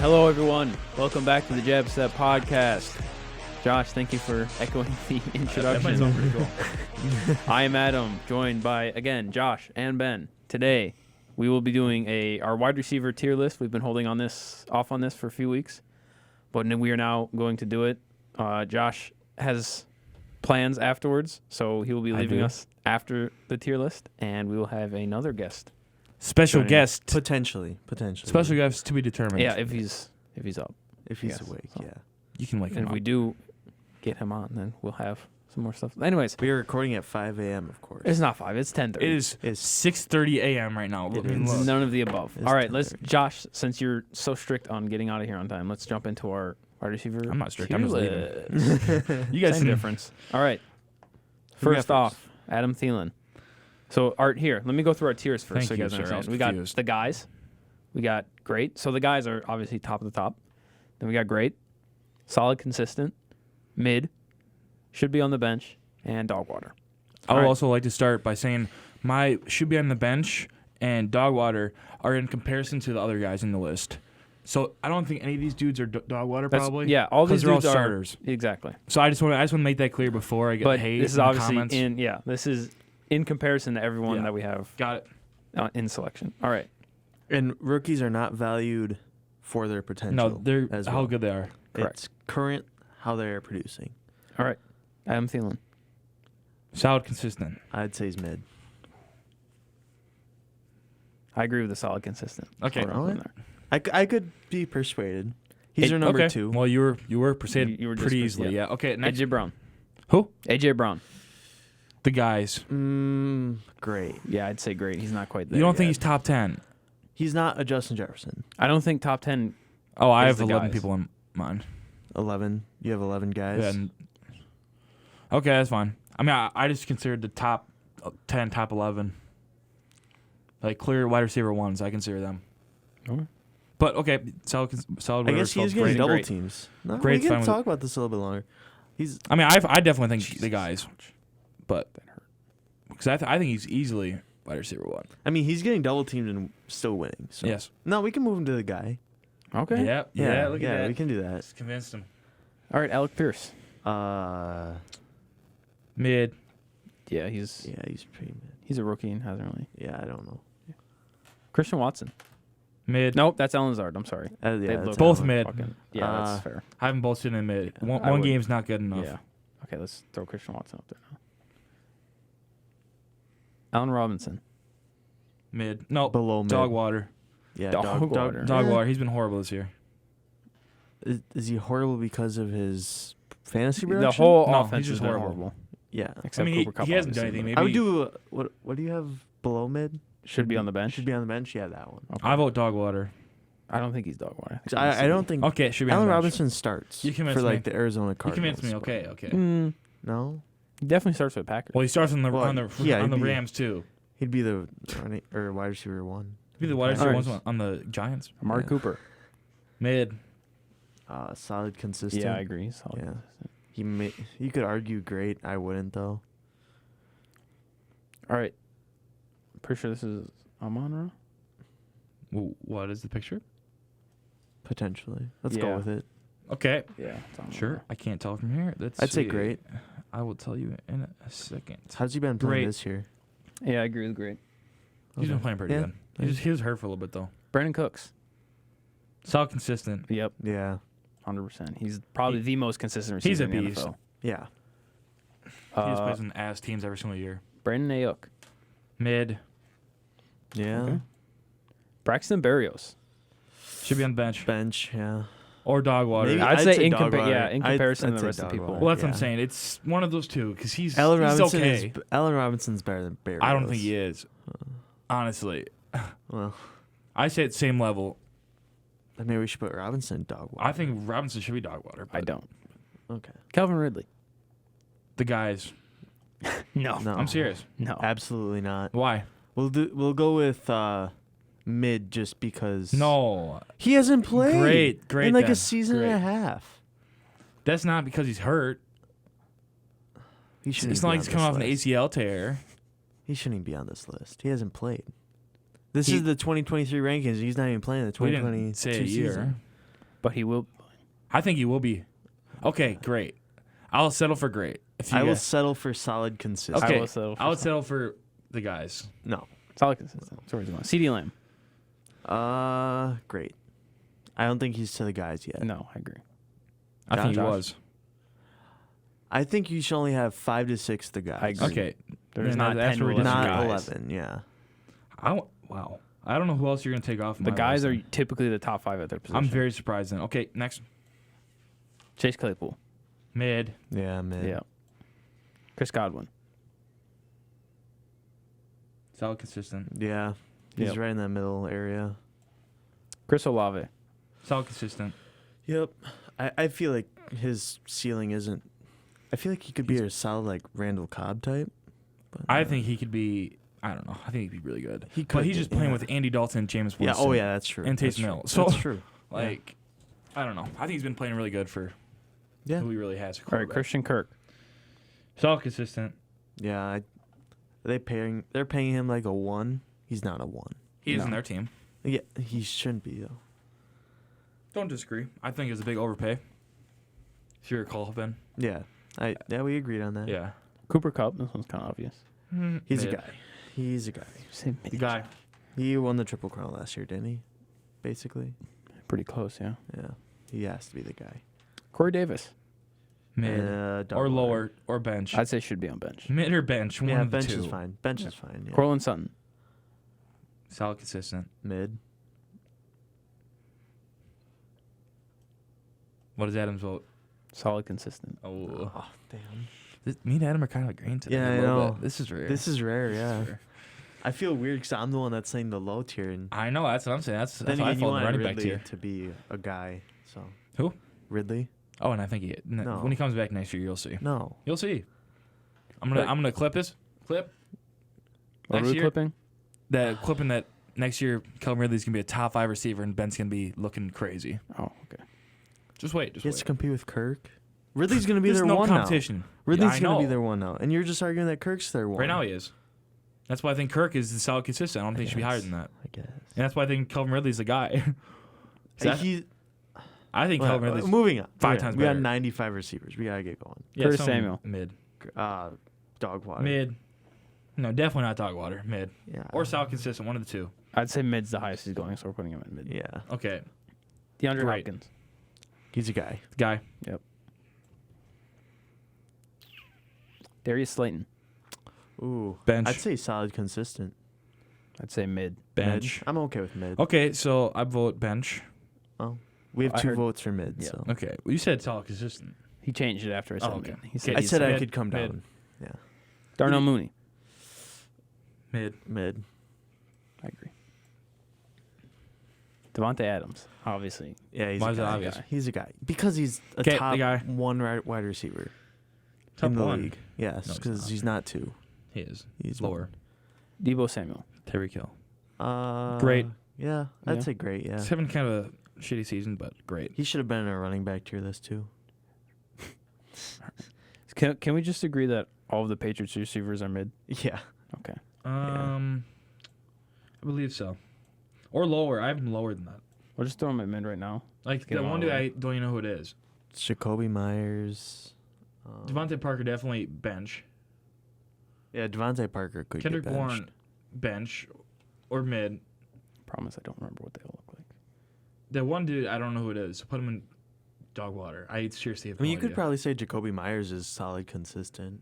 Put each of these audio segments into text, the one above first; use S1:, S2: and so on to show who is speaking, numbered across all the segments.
S1: Hello, everyone. Welcome back to the J.A.B. podcast. Josh, thank you for echoing the introduction.
S2: That might sound pretty cool.
S1: I am Adam, joined by, again, Josh and Ben. Today, we will be doing our wide receiver tier list. We've been holding off on this for a few weeks, but we are now going to do it. Josh has plans afterwards, so he will be leaving us after the tier list, and we will have another guest.
S3: Special guest.
S2: Potentially.
S3: Special guest to be determined.
S1: Yeah, if he's up.
S2: If he's awake,
S1: so.
S2: yeah.
S3: You can wake him
S1: And if
S3: up.
S1: we do get him on, then we'll have some more stuff. Anyways.
S2: We are recording at 5 a.m., of course.
S1: It's not 5. It's 10:30.
S3: It is 6:30 a.m. right now.
S1: It's none of the above.
S2: It's
S1: All right,
S2: 10:30.
S1: Josh, since you're so strict on getting out of here on time, let's jump into our wide receiver.
S3: I'm not strict.
S1: tier
S3: I'm just
S1: list.
S3: You guys
S1: Same
S3: can-
S1: difference. All right.
S2: Who we got
S1: First off, Adam Thielen. So, Art, here, let me go through our tiers first.
S3: Thank
S1: so you
S3: you,
S1: guys
S3: sir. I
S1: understand.
S3: was
S1: We got
S3: confused.
S1: the guys. We got great. So the guys are obviously top of the top. Then we got great, solid, consistent, mid, should be on the bench, and dog water.
S3: I would
S1: All right.
S3: also like to start by saying my should be on the bench and dog water are in comparison to the other guys in the list. So I don't think any of these dudes are dog water probably.
S1: Yeah, all these
S3: they're all
S1: dudes are
S3: starters.
S1: Exactly.
S3: So I just want to make that clear before I get
S1: But
S3: hate
S1: this is
S3: in the
S1: obviously
S3: comments.
S1: this is in comparison to everyone
S3: Yeah.
S1: that we have
S3: Got it.
S1: in selection. All right.
S2: And rookies are not valued for their potential.
S3: No, they're
S2: as
S3: how
S2: well.
S3: good they are.
S1: Correct.
S2: It's current how they are producing.
S1: All right. Adam Thielen.
S3: Solid, consistent.
S2: I'd say he's mid.
S1: I agree with the solid, consistent.
S3: Okay.
S1: We're up in there.
S2: I could be persuaded. He's our number
S3: okay.
S2: 2.
S3: Well, you were persuaded
S1: You were just
S3: pretty
S1: persuaded,
S3: easily. Yeah. Okay. Next.
S1: AJ Brown.
S3: Who?
S1: AJ Brown.
S3: The guys.
S2: Great.
S1: Yeah, I'd say great. He's not quite there.
S3: You don't think
S1: yet.
S3: he's top 10?
S2: He's not a Justin Jefferson.
S1: I don't think top 10.
S3: Oh, I
S1: Is
S3: have
S1: the
S3: 11
S1: guys.
S3: people in mine.
S2: 11. You have 11 guys.
S3: Yeah, okay, that's fine. I mean, I just considered the top 10, top 11. Like clear wide receiver ones, I consider them.
S1: Okay.
S3: But okay, solid.
S2: I guess he's getting
S1: great.
S2: double
S1: Great.
S2: teams. No,
S3: Great's
S2: we
S3: fine
S2: can
S3: with
S2: talk about this a little bit longer.
S3: I mean, I definitely think the guys, but because I think he's easily wide receiver one.
S2: I mean, he's getting double teamed and still winning. So.
S3: Yes.
S2: No, we can move him to the guy.
S1: Okay.
S3: Yeah. Look at that.
S2: we can do that.
S3: Just convinced him.
S1: All right, Alec Pierce.
S3: Mid.
S1: Yeah, he's
S2: pretty mid.
S1: he's a rookie and hasn't really.
S2: Yeah, I don't know.
S1: Christian Watson.
S3: Mid.
S1: Nope, that's Ellen Lazard. I'm sorry.
S2: Yeah,
S1: They
S2: that's
S1: look
S3: Both
S2: Allen.
S3: mid.
S1: Yeah, that's fair.
S3: I have them both sitting in mid.
S2: Yeah,
S1: I
S3: One
S1: would.
S3: game's not good enough.
S1: Yeah. Okay, let's throw Christian Watson up there now. Allen Robinson.
S3: Mid. No.
S2: Below mid.
S3: Dog water.
S2: Yeah,
S1: Dog water.
S3: Dog
S2: Yeah.
S3: water. He's been horrible this year.
S2: Is he horrible because of his fantasy production?
S1: The whole
S3: No,
S1: offense
S3: he's
S1: is
S3: just
S1: horrible.
S3: horrible.
S2: Yeah.
S1: Except
S3: I mean,
S1: Cooper Kupp,
S3: he hasn't done
S1: obviously,
S3: anything.
S1: but
S2: I
S3: Maybe
S2: would do what do you have below mid?
S1: Should be on the bench.
S2: Should be on the bench. Yeah, that one.
S1: Okay.
S3: I vote dog water.
S1: I don't think he's dog water.
S2: So I don't think
S3: Okay, it should be on
S2: Allen
S3: the bench.
S2: Robinson starts
S3: You convinced
S2: for like
S3: me.
S2: the Arizona
S3: You
S2: Cardinals.
S3: convinced me. Okay.
S2: No,
S1: He definitely starts with Packers.
S3: Well, he starts on the
S2: Well,
S3: on the
S2: yeah,
S3: on the
S2: he'd be-
S3: Rams too.
S2: he'd be the running or wide receiver 1.
S3: He'd be the wide receiver
S1: Alright.
S3: ones on the Giants.
S1: Amari
S2: Yeah.
S1: Cooper.
S3: Mid.
S2: Solid, consistent.
S1: Yeah, I agree. He's solid.
S2: Yeah. You could argue great. I wouldn't though.
S1: All right. Pretty sure this is Amon-Ra.
S3: What is the picture?
S2: Potentially. Let's
S1: Yeah.
S2: go with it.
S3: Okay.
S1: Yeah. it's Amon-Ra.
S3: Sure. I can't tell from here.
S2: I'd say great.
S3: I will tell you in a second.
S2: How's he been playing
S3: Great.
S2: this year?
S1: Yeah, I agree with great.
S3: He's been
S2: Okay.
S3: playing pretty
S2: Yeah.
S3: good. He was hurt for a little bit though.
S1: Brandon Cooks.
S3: Solid, consistent.
S1: Yep.
S2: Yeah.
S1: 100%. He's probably the most consistent receiver
S3: He's a
S1: in the
S3: beast.
S1: NFL.
S2: Yeah.
S3: He just plays in ass teams every single year.
S1: Brandon Ayuk.
S3: Mid.
S2: Yeah.
S1: Okay. Braxton Berrios.
S3: Should be on the bench
S2: Bench. Yeah.
S3: or dog water.
S2: Maybe-
S1: I'd,
S2: I'd
S1: say
S2: say
S1: in
S2: dog water.
S1: in comparison
S2: I'd
S1: to the
S2: say
S1: rest of
S2: dog
S1: the people.
S2: water.
S3: Well, that's what
S2: Yeah.
S3: I'm saying. It's one of those two because he's
S2: Allen Robinson
S3: okay.
S2: Allen Robinson's better than Berrios.
S3: I don't think he is. Honestly,
S2: Well,
S3: I say it's same level.
S2: then maybe we should put Robinson in dog water.
S3: I think Robinson should be dog water.
S1: I
S3: but
S1: don't.
S2: Okay.
S1: Calvin Ridley.
S3: The guys.
S1: No.
S2: No.
S3: I'm serious.
S1: No.
S2: Absolutely not.
S3: Why?
S2: We'll go with mid just because
S3: No.
S2: he hasn't played
S3: Great
S2: in like
S3: then.
S2: a season and a
S3: Great.
S2: half.
S3: That's not because he's hurt.
S2: He shouldn't.
S3: It's
S2: be
S3: not like
S2: on
S3: he's coming
S2: this
S3: off an
S2: list.
S3: ACL tear.
S2: He shouldn't be on this list. He hasn't played. This
S3: He-
S2: is the 2023 rankings. He's not even playing the
S3: We
S2: 2022
S3: didn't say a year.
S2: season.
S1: but he will.
S3: I think he will be. Okay, great. I'll settle for great. If you
S2: I will
S3: guys-
S2: settle for solid consistent.
S3: Okay,
S1: will settle for
S3: I would settle for the guys.
S2: No.
S1: Solid consistent. That's where he's going. CD Lamb.
S2: Great. I don't think he's to the guys yet.
S1: No, I agree.
S3: I think he
S1: Josh?
S3: was.
S2: I think you should only have 5 to 6 the guys.
S1: I agree.
S3: Okay.
S1: There's
S3: Then
S1: not
S3: that's
S1: 10
S3: where
S1: to
S3: we
S1: 11
S2: Not
S1: guys.
S2: 11, yeah.
S3: Wow. I don't know who else you're going to take off.
S1: The guys are typically the top 5 at their position.
S3: I'm very surprised then. Okay, next.
S1: Chase Claypool.
S3: Mid.
S2: Yeah, man.
S1: Yeah. Chris Godwin.
S3: Solid consistent.
S2: Yeah. He's
S1: Yep.
S2: right in that middle area.
S1: Chris Olave.
S3: Solid consistent.
S2: Yep. I feel like his ceiling isn't. I feel like he could be a solid, like, Randall Cobb type. But
S3: I think he could be. I don't know. I think he'd be really good.
S2: He
S3: But
S2: could
S3: he's
S2: be,
S3: just playing
S2: yeah.
S3: with Andy Dalton and James
S2: Yeah,
S3: Winston.
S2: oh, yeah, that's true.
S3: And
S2: That's
S3: Taysom
S2: true.
S3: Hill. So,
S2: That's true.
S3: Like, I don't know. I think he's been playing really good for
S2: Yeah.
S3: who he really has.
S1: All right, Christian Kirk.
S3: Solid consistent.
S2: Yeah. They're paying him like a 1. He's not a 1.
S3: He is
S1: No.
S3: in their team.
S2: Yeah, he shouldn't be, though.
S3: Don't disagree. I think it was a big overpay. If you recall, Ben.
S2: Yeah. We agreed on that.
S3: Yeah.
S1: Cooper Kupp. This one's kind of obvious.
S2: He's
S3: Mid.
S2: a guy. He's a guy.
S3: The guy.
S2: He won the Triple Crown last year, didn't he? Basically.
S1: Pretty close, yeah.
S2: Yeah. He has to be the guy.
S1: Corey Davis.
S3: Mid.
S2: Dog
S3: Or
S2: water.
S3: lower. Or bench.
S1: I'd say should be on bench.
S3: Mid or bench. One
S2: Yeah,
S3: of the
S2: bench
S3: two.
S2: is fine. Bench is fine. Yeah.
S1: Cortland Sutton.
S3: Solid consistent.
S2: Mid.
S3: What does Adams vote?
S1: Solid consistent.
S3: Oh.
S2: Oh, damn.
S3: Me and Adam are kind of agreeing today.
S2: Yeah,
S3: a
S2: I
S3: little
S2: know.
S3: bit. This is rare.
S2: This is rare,
S3: This is
S2: yeah.
S3: rare.
S2: I feel weird because I'm the one that's saying the low tier, and
S3: I know. That's what I'm saying. That's
S2: then
S3: why I
S2: again, you
S3: fall in the
S2: want
S3: running back
S2: Ridley
S3: tier.
S2: to be a guy. So
S3: Who?
S2: Ridley?
S3: Oh, and I think
S2: No.
S3: when he comes back next year, you'll see.
S2: No.
S3: You'll see. I'm gonna clip this clip.
S1: What are
S3: Next
S1: we
S3: year,
S1: clipping?
S3: clipping that next year, Calvin Ridley's gonna be a top 5 receiver, and Ben's gonna be looking crazy.
S1: Oh, okay.
S3: Just wait. Just
S2: He has to
S3: wait.
S2: compete with Kirk. Ridley's gonna be
S3: There's
S2: their
S3: no
S2: one
S3: competition.
S2: now. Ridley's
S3: Yeah, I
S2: gonna be
S3: know.
S2: their one now, and you're just arguing that Kirk's their one.
S3: Right now he is. That's why I think Kirk is the solid consistent. I don't think he should be higher
S2: guess.
S3: than that.
S2: I guess.
S3: And that's why I think Calvin Ridley's the guy. That-
S2: He,
S3: I think Calvin Ridley's
S2: moving on.
S3: five
S2: Moving on.
S3: times
S2: We got
S3: better.
S2: 95 receivers. We gotta get going.
S3: yeah,
S1: Curtis
S3: some
S1: Samuel.
S3: Mid.
S2: Dog water.
S3: Mid. No, definitely not dog water. Mid.
S2: Yeah.
S3: Or solid consistent. One of the two.
S1: I'd say mid's the highest he's going, so we're putting him in mid.
S2: Yeah.
S3: Okay.
S1: DeAndre
S3: Great.
S1: Hopkins.
S2: He's a guy.
S3: Guy.
S1: Darius Slayton.
S2: Ooh.
S3: Bench.
S2: I'd say solid, consistent.
S1: I'd say mid.
S3: Bench.
S2: Mid. I'm okay with mid.
S3: Okay, so I vote bench.
S2: We have
S1: I
S2: 2
S1: heard-
S2: votes for mid.
S1: Yeah.
S2: So
S3: Okay. Well, you said solid consistent.
S1: He changed it after I said
S3: Oh, okay.
S1: mid. He said
S3: Okay.
S2: I
S1: he's
S2: said I
S3: mid,
S2: could come
S3: mid.
S2: down. Yeah.
S1: Darnell Mooney.
S3: Mid.
S2: Mid.
S1: I agree. Devontae Adams. Obviously.
S2: Yeah, he's
S3: Why
S2: a
S3: is it
S2: guy.
S3: obvious?
S2: He's a guy because he's a
S3: 'Kay, the
S2: top
S3: guy.
S2: 1 wide receiver
S3: Top
S2: in the
S3: 1.
S2: league. Yes,
S3: No, he's
S2: because
S3: not.
S2: he's not 2.
S3: He is.
S2: He's
S3: Lower.
S1: Debo Samuel.
S3: Tyreek Hill.
S2: Great. Yeah,
S1: Yeah.
S2: I'd say great. Yeah,
S3: He's having kind of a shitty season, but great.
S2: he should have been in a running back tier list too.
S1: Can we just agree that all of the Patriots receivers are mid?
S2: Yeah.
S1: Okay.
S3: I believe so. Or lower. I have him lower than that.
S1: We'll just throw him at mid right now.
S3: Like,
S1: Get
S3: that
S1: him
S3: one
S1: out of
S3: dude,
S1: the way.
S3: I don't even know who it is.
S2: Jacoby Myers.
S3: Devontae Parker, definitely bench.
S2: Yeah, Devontae Parker could
S3: Kendrick
S2: get benched.
S3: Bourne, bench. Or mid.
S1: Promise I don't remember what they all look like.
S3: That one dude, I don't know who it is. So put him in dog water. I seriously have
S2: I mean,
S3: no
S2: you could
S3: idea.
S2: probably say Jacoby Myers is solid, consistent.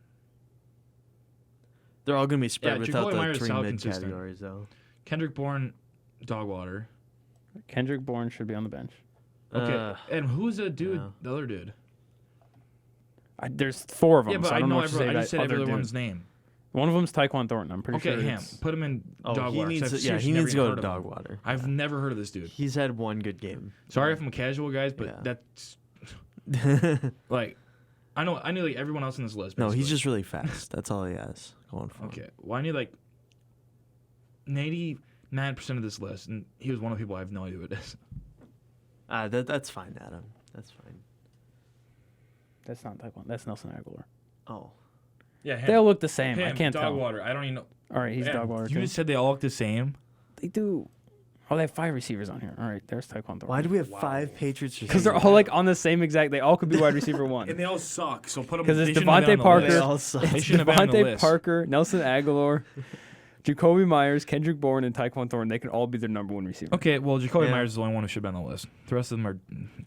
S2: They're all going to be spread
S3: Yeah,
S2: without
S3: Jacoby
S2: the
S3: Myers is
S2: 3
S3: solid,
S2: mid
S3: consistent.
S2: categories, though.
S3: Kendrick Bourne, dog water.
S1: Kendrick Bourne should be on the bench.
S3: Okay. And who's the dude,
S2: yeah.
S3: the other dude?
S1: There's 4 of them.
S3: Yeah, but
S1: so I
S3: I
S1: don't
S3: know
S1: know what to say
S3: I
S1: that
S3: just said
S1: other
S3: everyone's
S1: dude.
S3: name.
S1: One of them's Tyquan Thornton. I'm pretty
S3: Okay,
S1: sure
S3: him.
S1: it's-
S3: Put him in
S2: Oh,
S3: dog
S2: he
S3: water.
S2: needs
S3: 'cause
S2: to,
S3: I've
S2: yeah,
S3: seriously
S2: he
S3: never
S2: needs to go
S3: even
S2: to
S3: heard of him.
S2: dog water.
S3: I've never heard of this dude.
S2: He's had one good game.
S3: Sorry if I'm casual, guys, but
S2: Yeah.
S3: that's like I knew like everyone else on this list.
S2: No, he's
S3: basically.
S2: just really fast. That's all he has going for him.
S3: Okay. Well, I knew like 99% of this list, and he was one of the people I have no idea who it is.
S2: That's fine, Adam. That's fine.
S1: That's not Tyquan. That's Nelson Aguilar.
S2: Oh.
S3: Yeah,
S1: They all look the same. I
S3: Him,
S1: can't
S3: dog
S1: tell.
S3: water. I don't even know.
S1: All right, he's
S3: Yeah,
S1: dog water
S3: You
S1: too.
S3: just said they all look the same.
S1: They do. Oh, they have 5 receivers on here. All right, there's Tyquan Thornton.
S2: Why do we have 5 Patriots receivers?
S1: Because they're all like on the same exact. They all could be wide receiver 1.
S3: And they all suck. So put them.
S1: Because it's
S3: they shouldn't have been
S1: Devontae
S3: on the list.
S2: They
S1: Parker.
S2: all suck.
S3: They
S1: It's
S3: shouldn't have been on the
S1: Devontae
S3: list.
S1: Parker, Nelson Aguilar, Jacoby Myers, Kendrick Bourne, and Tyquan Thornton. They can all be their number 1 receiver.
S3: Okay, well, Jacoby
S2: Yeah.
S3: Myers is the only one who should have been on the list. The rest of them are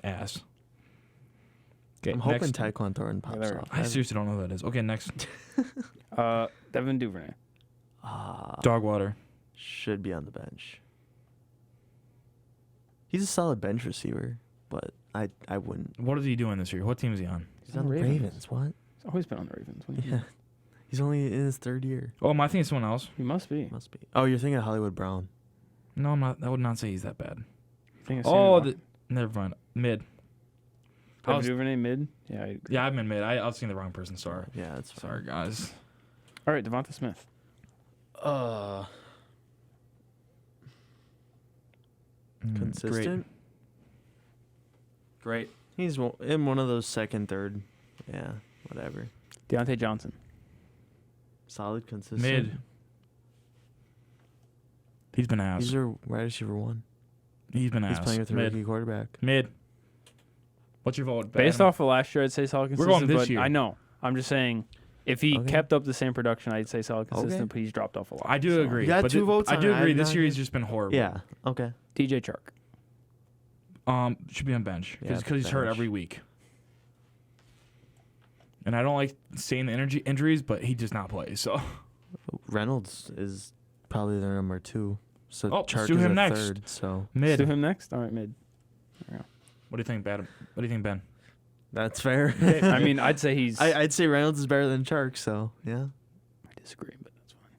S3: ass. Okay,
S2: I'm hoping
S3: next.
S2: Tyquan Thornton pops
S1: there we
S2: off.
S3: I seriously don't know who that is. Okay, next.
S1: Devin Duvernay.
S3: Dogwater.
S2: Should be on the bench. He's a solid bench receiver, but I wouldn't.
S3: What is he doing this year? What team is he on?
S2: He's on the Ravens. What?
S1: He's always been on the Ravens. What do you
S2: Yeah.
S1: mean?
S2: He's only in his 3rd year.
S3: Oh, I think it's someone else.
S1: He must be.
S2: Must be. Oh, you're thinking of Hollywood Brown.
S3: No, I'm not. I would not say he's that bad.
S1: I think I've seen
S3: Oh,
S1: him.
S3: never mind. Mid.
S1: Devin Duvernay mid. Yeah. I agree.
S3: Yeah, I'm in mid. I was seeing the wrong person. Sorry.
S2: Yeah, that's fine.
S3: Sorry, guys.
S1: All right, Devonta Smith.
S2: Consistent.
S3: Great.
S2: He's in one of those 2nd, 3rd. Yeah, whatever.
S1: Deontay Johnson.
S2: Solid, consistent.
S3: Mid. He's been ass.
S2: He's our wide receiver 1.
S3: He's been ass.
S2: He's playing with a
S3: mid.
S2: rookie quarterback.
S3: Mid. What's your vote?
S1: Based
S3: Adam?
S1: off of last year, I'd say solid
S3: We're
S1: consistent.
S3: going this
S1: but
S3: year.
S1: I know. I'm just saying, if he
S2: Okay.
S1: kept up the same production, I'd say solid consistent.
S2: Okay.
S1: But he's dropped off a lot.
S3: I do
S1: so.
S3: agree.
S2: You got
S3: but
S2: 2 votes
S3: I
S2: on
S3: do
S2: it.
S3: agree.
S2: I'm
S3: This
S2: not
S3: year
S2: here.
S3: he's just been horrible.
S2: Yeah. Okay.
S1: DJ Chark.
S3: Should be on bench
S2: Yeah,
S3: because he's hurt
S2: bench.
S3: every week. And I don't like saying the injuries, but he does not play. So
S2: Reynolds is probably their number 2. So
S3: Oh, let's
S2: Chark
S3: do
S2: is
S3: him
S2: a
S3: next.
S2: 3rd. So
S3: mid.
S1: Do him next. All right, mid.
S3: What do you think, Adam? What do you think, Ben?
S2: that's fair.
S1: I mean, I'd say he's.
S2: I'd say Reynolds is better than Chark. So yeah.
S1: I disagree, but that's fine.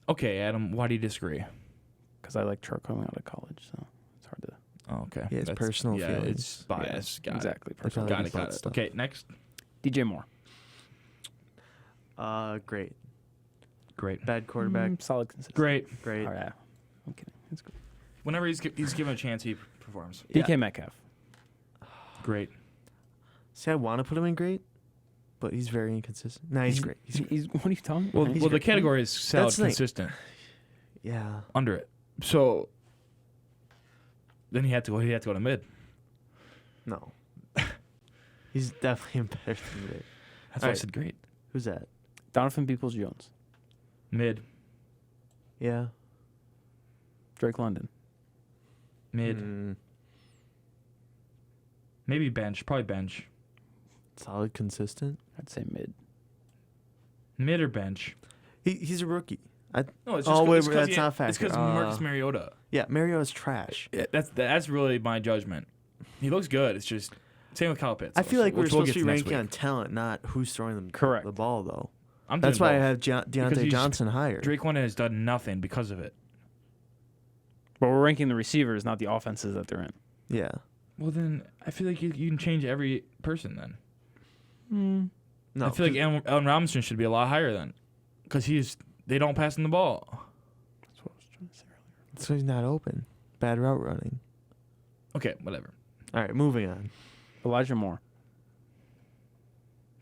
S3: Okay, Adam. Why do you disagree?
S1: Because I like Chark coming out of college, so it's hard to.
S3: Oh, okay.
S2: Yeah, it's personal
S3: Yeah,
S2: feelings.
S3: it's bias. Got
S1: exactly.
S2: That's
S1: Personal.
S2: how
S3: Got
S2: they
S3: it. Got
S2: thought
S3: it.
S2: stuff.
S3: Okay, next.
S1: DJ Moore.
S2: Great.
S3: Great.
S2: Bad quarterback.
S1: Solid consistent.
S3: Great.
S2: Great.
S1: Oh, yeah. I'm kidding. It's good.
S3: Whenever he's given a chance, he performs.
S1: DK Metcalf.
S3: Great.
S2: See, I want to put him in great, but he's very inconsistent. Nah, he's great. He's great.
S1: What are you talking
S3: Well,
S1: about?
S3: well, the
S2: great.
S3: category is solid,
S2: That's the thing.
S3: consistent.
S2: Yeah.
S3: Under it. So then he had to go to mid.
S2: No. He's definitely better than mid.
S3: That's why I
S2: Alright.
S3: said great.
S2: Who's that?
S1: Donovan Peoples-Jones.
S3: Mid.
S2: Yeah.
S1: Drake London.
S3: Mid.
S2: Mm,
S3: Maybe bench. Probably bench.
S2: solid, consistent.
S1: I'd say mid.
S3: Mid or bench.
S2: He's a rookie.
S3: No, it's
S2: Oh,
S3: just
S2: wait,
S3: it's 'cause
S2: that's
S3: he-
S2: not a factor.
S3: It's because Marcus Mariota.
S2: Yeah, Mariota's trash.
S3: Yeah, that's really my judgment. He looks good. It's just same with Kyle Pitts.
S2: I
S3: though,
S2: feel
S3: so
S2: like we're
S3: which we'll
S2: supposed to
S3: get
S2: be
S3: next
S2: ranking on
S3: week.
S2: talent, not who's throwing them
S1: Correct.
S2: the ball, though.
S3: I'm
S2: That's
S3: doing
S2: why I
S3: both.
S2: have
S3: Because
S2: Deontay
S3: he's-
S2: Johnson higher.
S3: Drake London has done nothing because of it.
S1: But we're ranking the receivers, not the offenses that they're in.
S2: Yeah.
S3: Well, then I feel like you can change every person then.
S2: No,
S3: I feel like Allen Robinson should be a lot higher then, because they don't pass him the ball.
S1: That's what I was trying to say earlier.
S2: so he's not open. Bad route running.
S3: Okay, whatever.
S2: All right, moving on.
S1: Elijah Moore.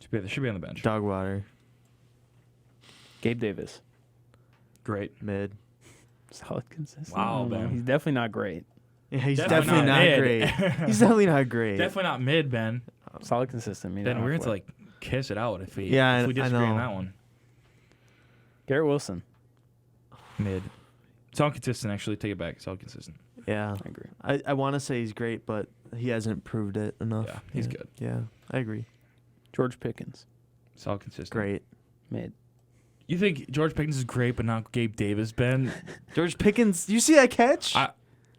S3: Should be on the bench.
S2: Dogwater,
S1: Gabe Davis.
S3: Great.
S2: mid.
S1: Solid consistent.
S3: Wow,
S1: I don't know.
S3: Ben.
S1: He's definitely not great.
S2: Yeah, he's
S3: Definitely
S2: definitely
S3: not
S2: not
S3: mid.
S2: great. He's definitely not great.
S3: Definitely not mid, Ben.
S1: Solid consistent. Maybe
S3: Ben,
S1: not
S3: we're going to
S1: halfway.
S3: like kiss it out if we
S2: Yeah,
S3: if we
S2: I
S3: disagree on
S2: know.
S3: that one.
S1: Garrett Wilson.
S3: Mid. Solid consistent. Actually, take it back. Solid consistent.
S2: Yeah.
S1: I agree.
S2: I want to say he's great, but he hasn't proved it enough.
S3: Yeah, he's good.
S2: Yeah, I agree.
S1: George Pickens.
S3: Solid consistent.
S2: Great.
S1: Mid.
S3: You think George Pickens is great, but not Gabe Davis, Ben?
S2: George Pickens, you see that catch?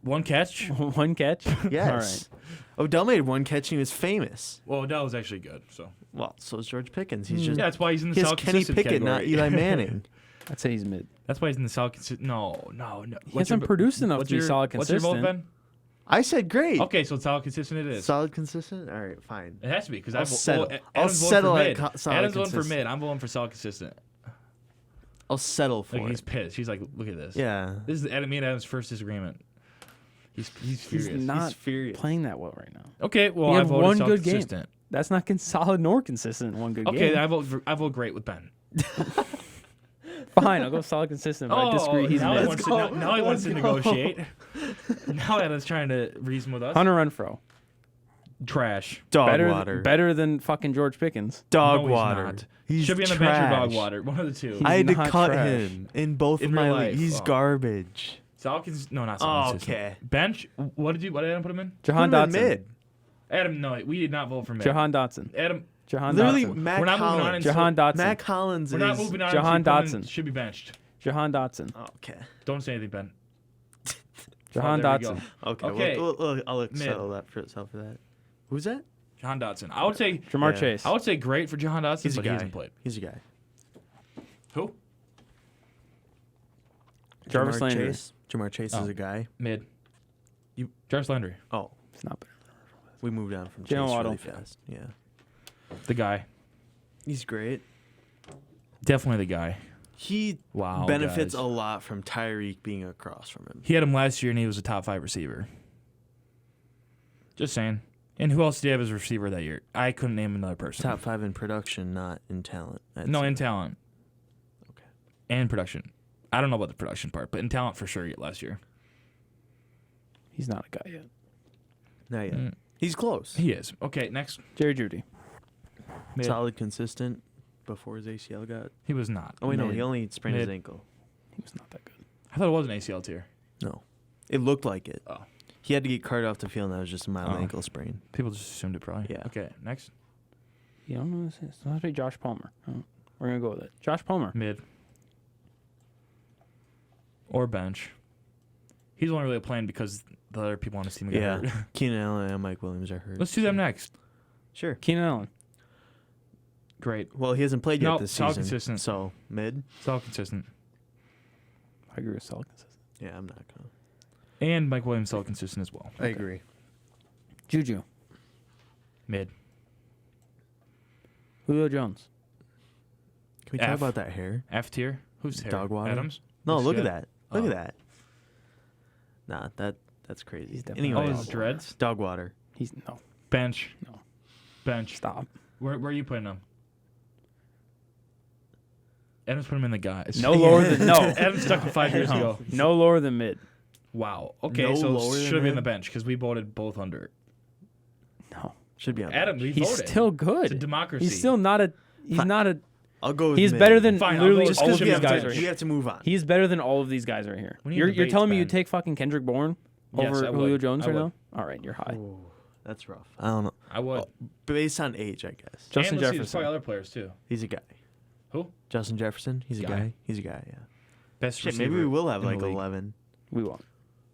S3: One catch.
S1: One catch?
S2: Yes. Odell made one catch and he was famous.
S3: Well, Odell was actually good. So
S2: Well, so is George Pickens. He's just
S3: yeah, that's why he's in the
S2: he has
S3: solid
S2: Kenny
S3: consistent
S2: Pickett, not
S3: category.
S2: Eli Manning.
S1: I'd say he's mid.
S3: That's why he's in the solid consistent. No.
S1: He hasn't produced enough to be solid
S3: What's your vote,
S1: consistent.
S3: Ben?
S2: I said great.
S3: Okay, so solid consistent it is.
S2: Solid, consistent. All right, fine.
S3: It has to be because
S2: I'll
S3: Adam's
S2: settle.
S3: voting
S2: I'll
S3: for
S2: settle at
S3: mid.
S2: solid
S3: Adam's voting for
S2: consistent.
S3: mid. I'm voting for solid consistent.
S2: I'll settle for
S3: Like he's
S2: it.
S3: pissed. He's like, look at this.
S2: Yeah.
S3: This is Adam, me and Adam's first disagreement. He's furious.
S1: He's not
S2: He's furious.
S1: playing that well right now.
S3: Okay, well
S1: He
S3: I
S1: had
S3: voted
S1: one
S3: solid
S1: good game.
S3: consistent.
S1: That's not solid nor consistent in one good
S3: Okay,
S1: game.
S3: I vote great with Ben.
S1: Fine, I'll go solid consistent. But I disagree. He's
S3: now
S1: mid.
S3: he wants to, now he wants to negotiate. Now Adam's trying to reason with us.
S1: Hunter Renfro.
S3: Trash.
S2: Dog water.
S1: Better than fucking George Pickens.
S2: Dog
S3: No, he's
S2: water.
S3: not.
S2: He's
S3: Should be on the
S2: trash.
S3: bench or dog water. One of the two.
S1: He's
S2: I had to
S1: not
S2: cut
S1: trash.
S2: him in both
S3: In
S2: of my
S3: real
S2: leagues.
S3: life.
S2: He's
S3: Oh.
S2: garbage.
S3: Salkins, no, not
S2: Oh,
S3: Salkins.
S2: okay.
S3: Bench. What did Adam put him in?
S1: Jahan
S2: Put him in
S1: Dotson.
S2: mid.
S3: Adam, no, we did not vote for mid.
S1: Jahan Dotson.
S3: Adam,
S1: Jahan
S2: Literally,
S1: Dotson.
S2: Matt
S3: we're not moving on
S2: Collins.
S3: until
S1: Jahan Dotson.
S2: Matt Collins
S3: we're
S2: is.
S3: not moving on.
S1: Jahan
S3: until he put him in-
S1: Dotson.
S3: should be benched.
S1: Jahan Dotson.
S2: Oh, okay.
S3: Don't say anything, Ben.
S1: Jahan
S3: there we go.
S1: Dotson.
S2: Okay.
S3: Okay.
S2: I'll
S3: Mid.
S2: settle that for itself for that. Who's that?
S3: Jahan Dotson. I would say
S1: Jamar
S2: Yeah.
S1: Chase.
S3: I would say great for Jahan Dotson,
S2: He's a
S3: but he
S2: guy.
S3: hasn't played.
S2: He's a guy.
S3: Who?
S1: Jarvis
S2: Jamar
S1: Landry.
S2: Chase. Jamar Chase
S3: Oh.
S2: is a guy.
S3: Mid.
S2: You-
S3: Jarvis Landry.
S2: Oh,
S1: It's not better.
S2: we moved on from
S1: Jalen
S2: Chase
S1: Waddle.
S2: really fast. Yeah.
S3: The guy.
S2: He's great.
S3: Definitely the guy.
S2: He
S3: Wow.
S2: benefits
S3: guys.
S2: a lot from Tyreek being across from him.
S3: He had him last year, and he was a top 5 receiver. Just saying. And who else did he have as a receiver that year? I couldn't name another person.
S2: Top 5 in production, not in talent.
S3: No, in talent.
S2: Okay.
S3: And production. I don't know about the production part, but in talent for sure last year.
S1: He's not a guy yet.
S2: Not yet.
S3: Mm.
S2: He's close.
S3: He is. Okay, next.
S1: Jerry Judy.
S3: Mid.
S2: Solid, consistent before his ACL got.
S3: He was not.
S2: Oh, wait, no.
S1: Mid.
S2: He only sprained his
S3: Mid.
S2: ankle.
S1: He was not that good.
S3: I thought it was an ACL tier.
S2: No. It looked like it.
S3: Oh.
S2: He had to get carted off the field, and that was just a mild
S3: Oh.
S2: ankle sprain.
S3: People just assumed it probably.
S2: Yeah.
S3: Okay, next.
S1: You don't know who this is. It's supposed to be Josh Palmer. Oh, we're going to go with it. Josh Palmer.
S3: Mid. Or bench. He's only really playing because the other people on his team got
S2: Yeah.
S3: hurt.
S2: Keenan Allen and Mike Williams are hurt.
S3: Let's do them next.
S2: Sure.
S1: Keenan Allen.
S3: Great.
S2: Well, he hasn't played
S3: No,
S2: yet this
S3: solid
S2: season.
S3: consistent.
S2: So, mid?
S3: It's all consistent.
S1: I agree with solid consistent.
S2: Yeah, I'm not going to.
S3: And Mike Williams all consistent as well.
S2: I agree.
S1: Juju.
S3: Mid.
S1: Julio Jones.
S2: Can we talk
S3: F.
S2: about that hair?
S3: F tier. Who's here?
S2: Dog water?
S3: Adams?
S2: No,
S3: Looks
S2: look at
S3: good.
S2: that. Look
S3: Oh.
S2: at that. Nah, that's crazy.
S1: He's definitely
S3: Oh,
S2: Anyways,
S3: his dreads?
S2: dog water.
S1: He's no.
S3: Bench.
S1: No.
S3: Bench.
S1: Stop.
S3: Where are you putting him? Adam's put him in the guys.
S1: No lower than no.
S3: Adam's stuck him 5 years ago.
S1: No lower than mid.
S3: Wow. Okay,
S2: No
S3: so
S2: lower than
S3: should be in the
S2: mid?
S3: bench because we voted both under.
S1: No.
S2: Should be on the
S3: Adam,
S2: bench.
S3: we
S1: He's
S3: voted.
S1: still
S3: It's a
S1: good.
S3: democracy.
S1: He's still not a. He's
S2: Fine.
S1: not a.
S2: I'll go with
S1: He's
S2: mid.
S1: better than
S3: Fine, I'll
S1: literally
S3: go
S2: Just
S1: all
S2: because
S1: of
S2: we,
S1: these
S2: have
S1: guys
S2: to-
S1: are
S2: we
S1: here.
S2: have to move on.
S1: He's better than all of these guys right here.
S3: We need
S1: You're
S3: debates,
S1: telling me you
S3: Ben.
S1: take fucking Kendrick Bourne
S3: Yes,
S1: over
S3: I would.
S1: Julio Jones
S3: I
S1: right
S3: would.
S1: now? All right, you're high.
S2: Ooh, that's rough. I don't know.
S3: I would.
S2: Based on age, I guess.
S1: Justin
S3: and let's see, there's
S1: Jefferson.
S3: probably other players too.
S2: He's a guy.
S3: Who?
S2: Justin Jefferson. He's a
S3: Guy.
S2: guy. He's a guy. Yeah.
S3: Best
S2: Shit,
S3: receiver.
S2: maybe we will have
S3: in the
S2: like
S3: league.
S2: 11.
S1: We won't.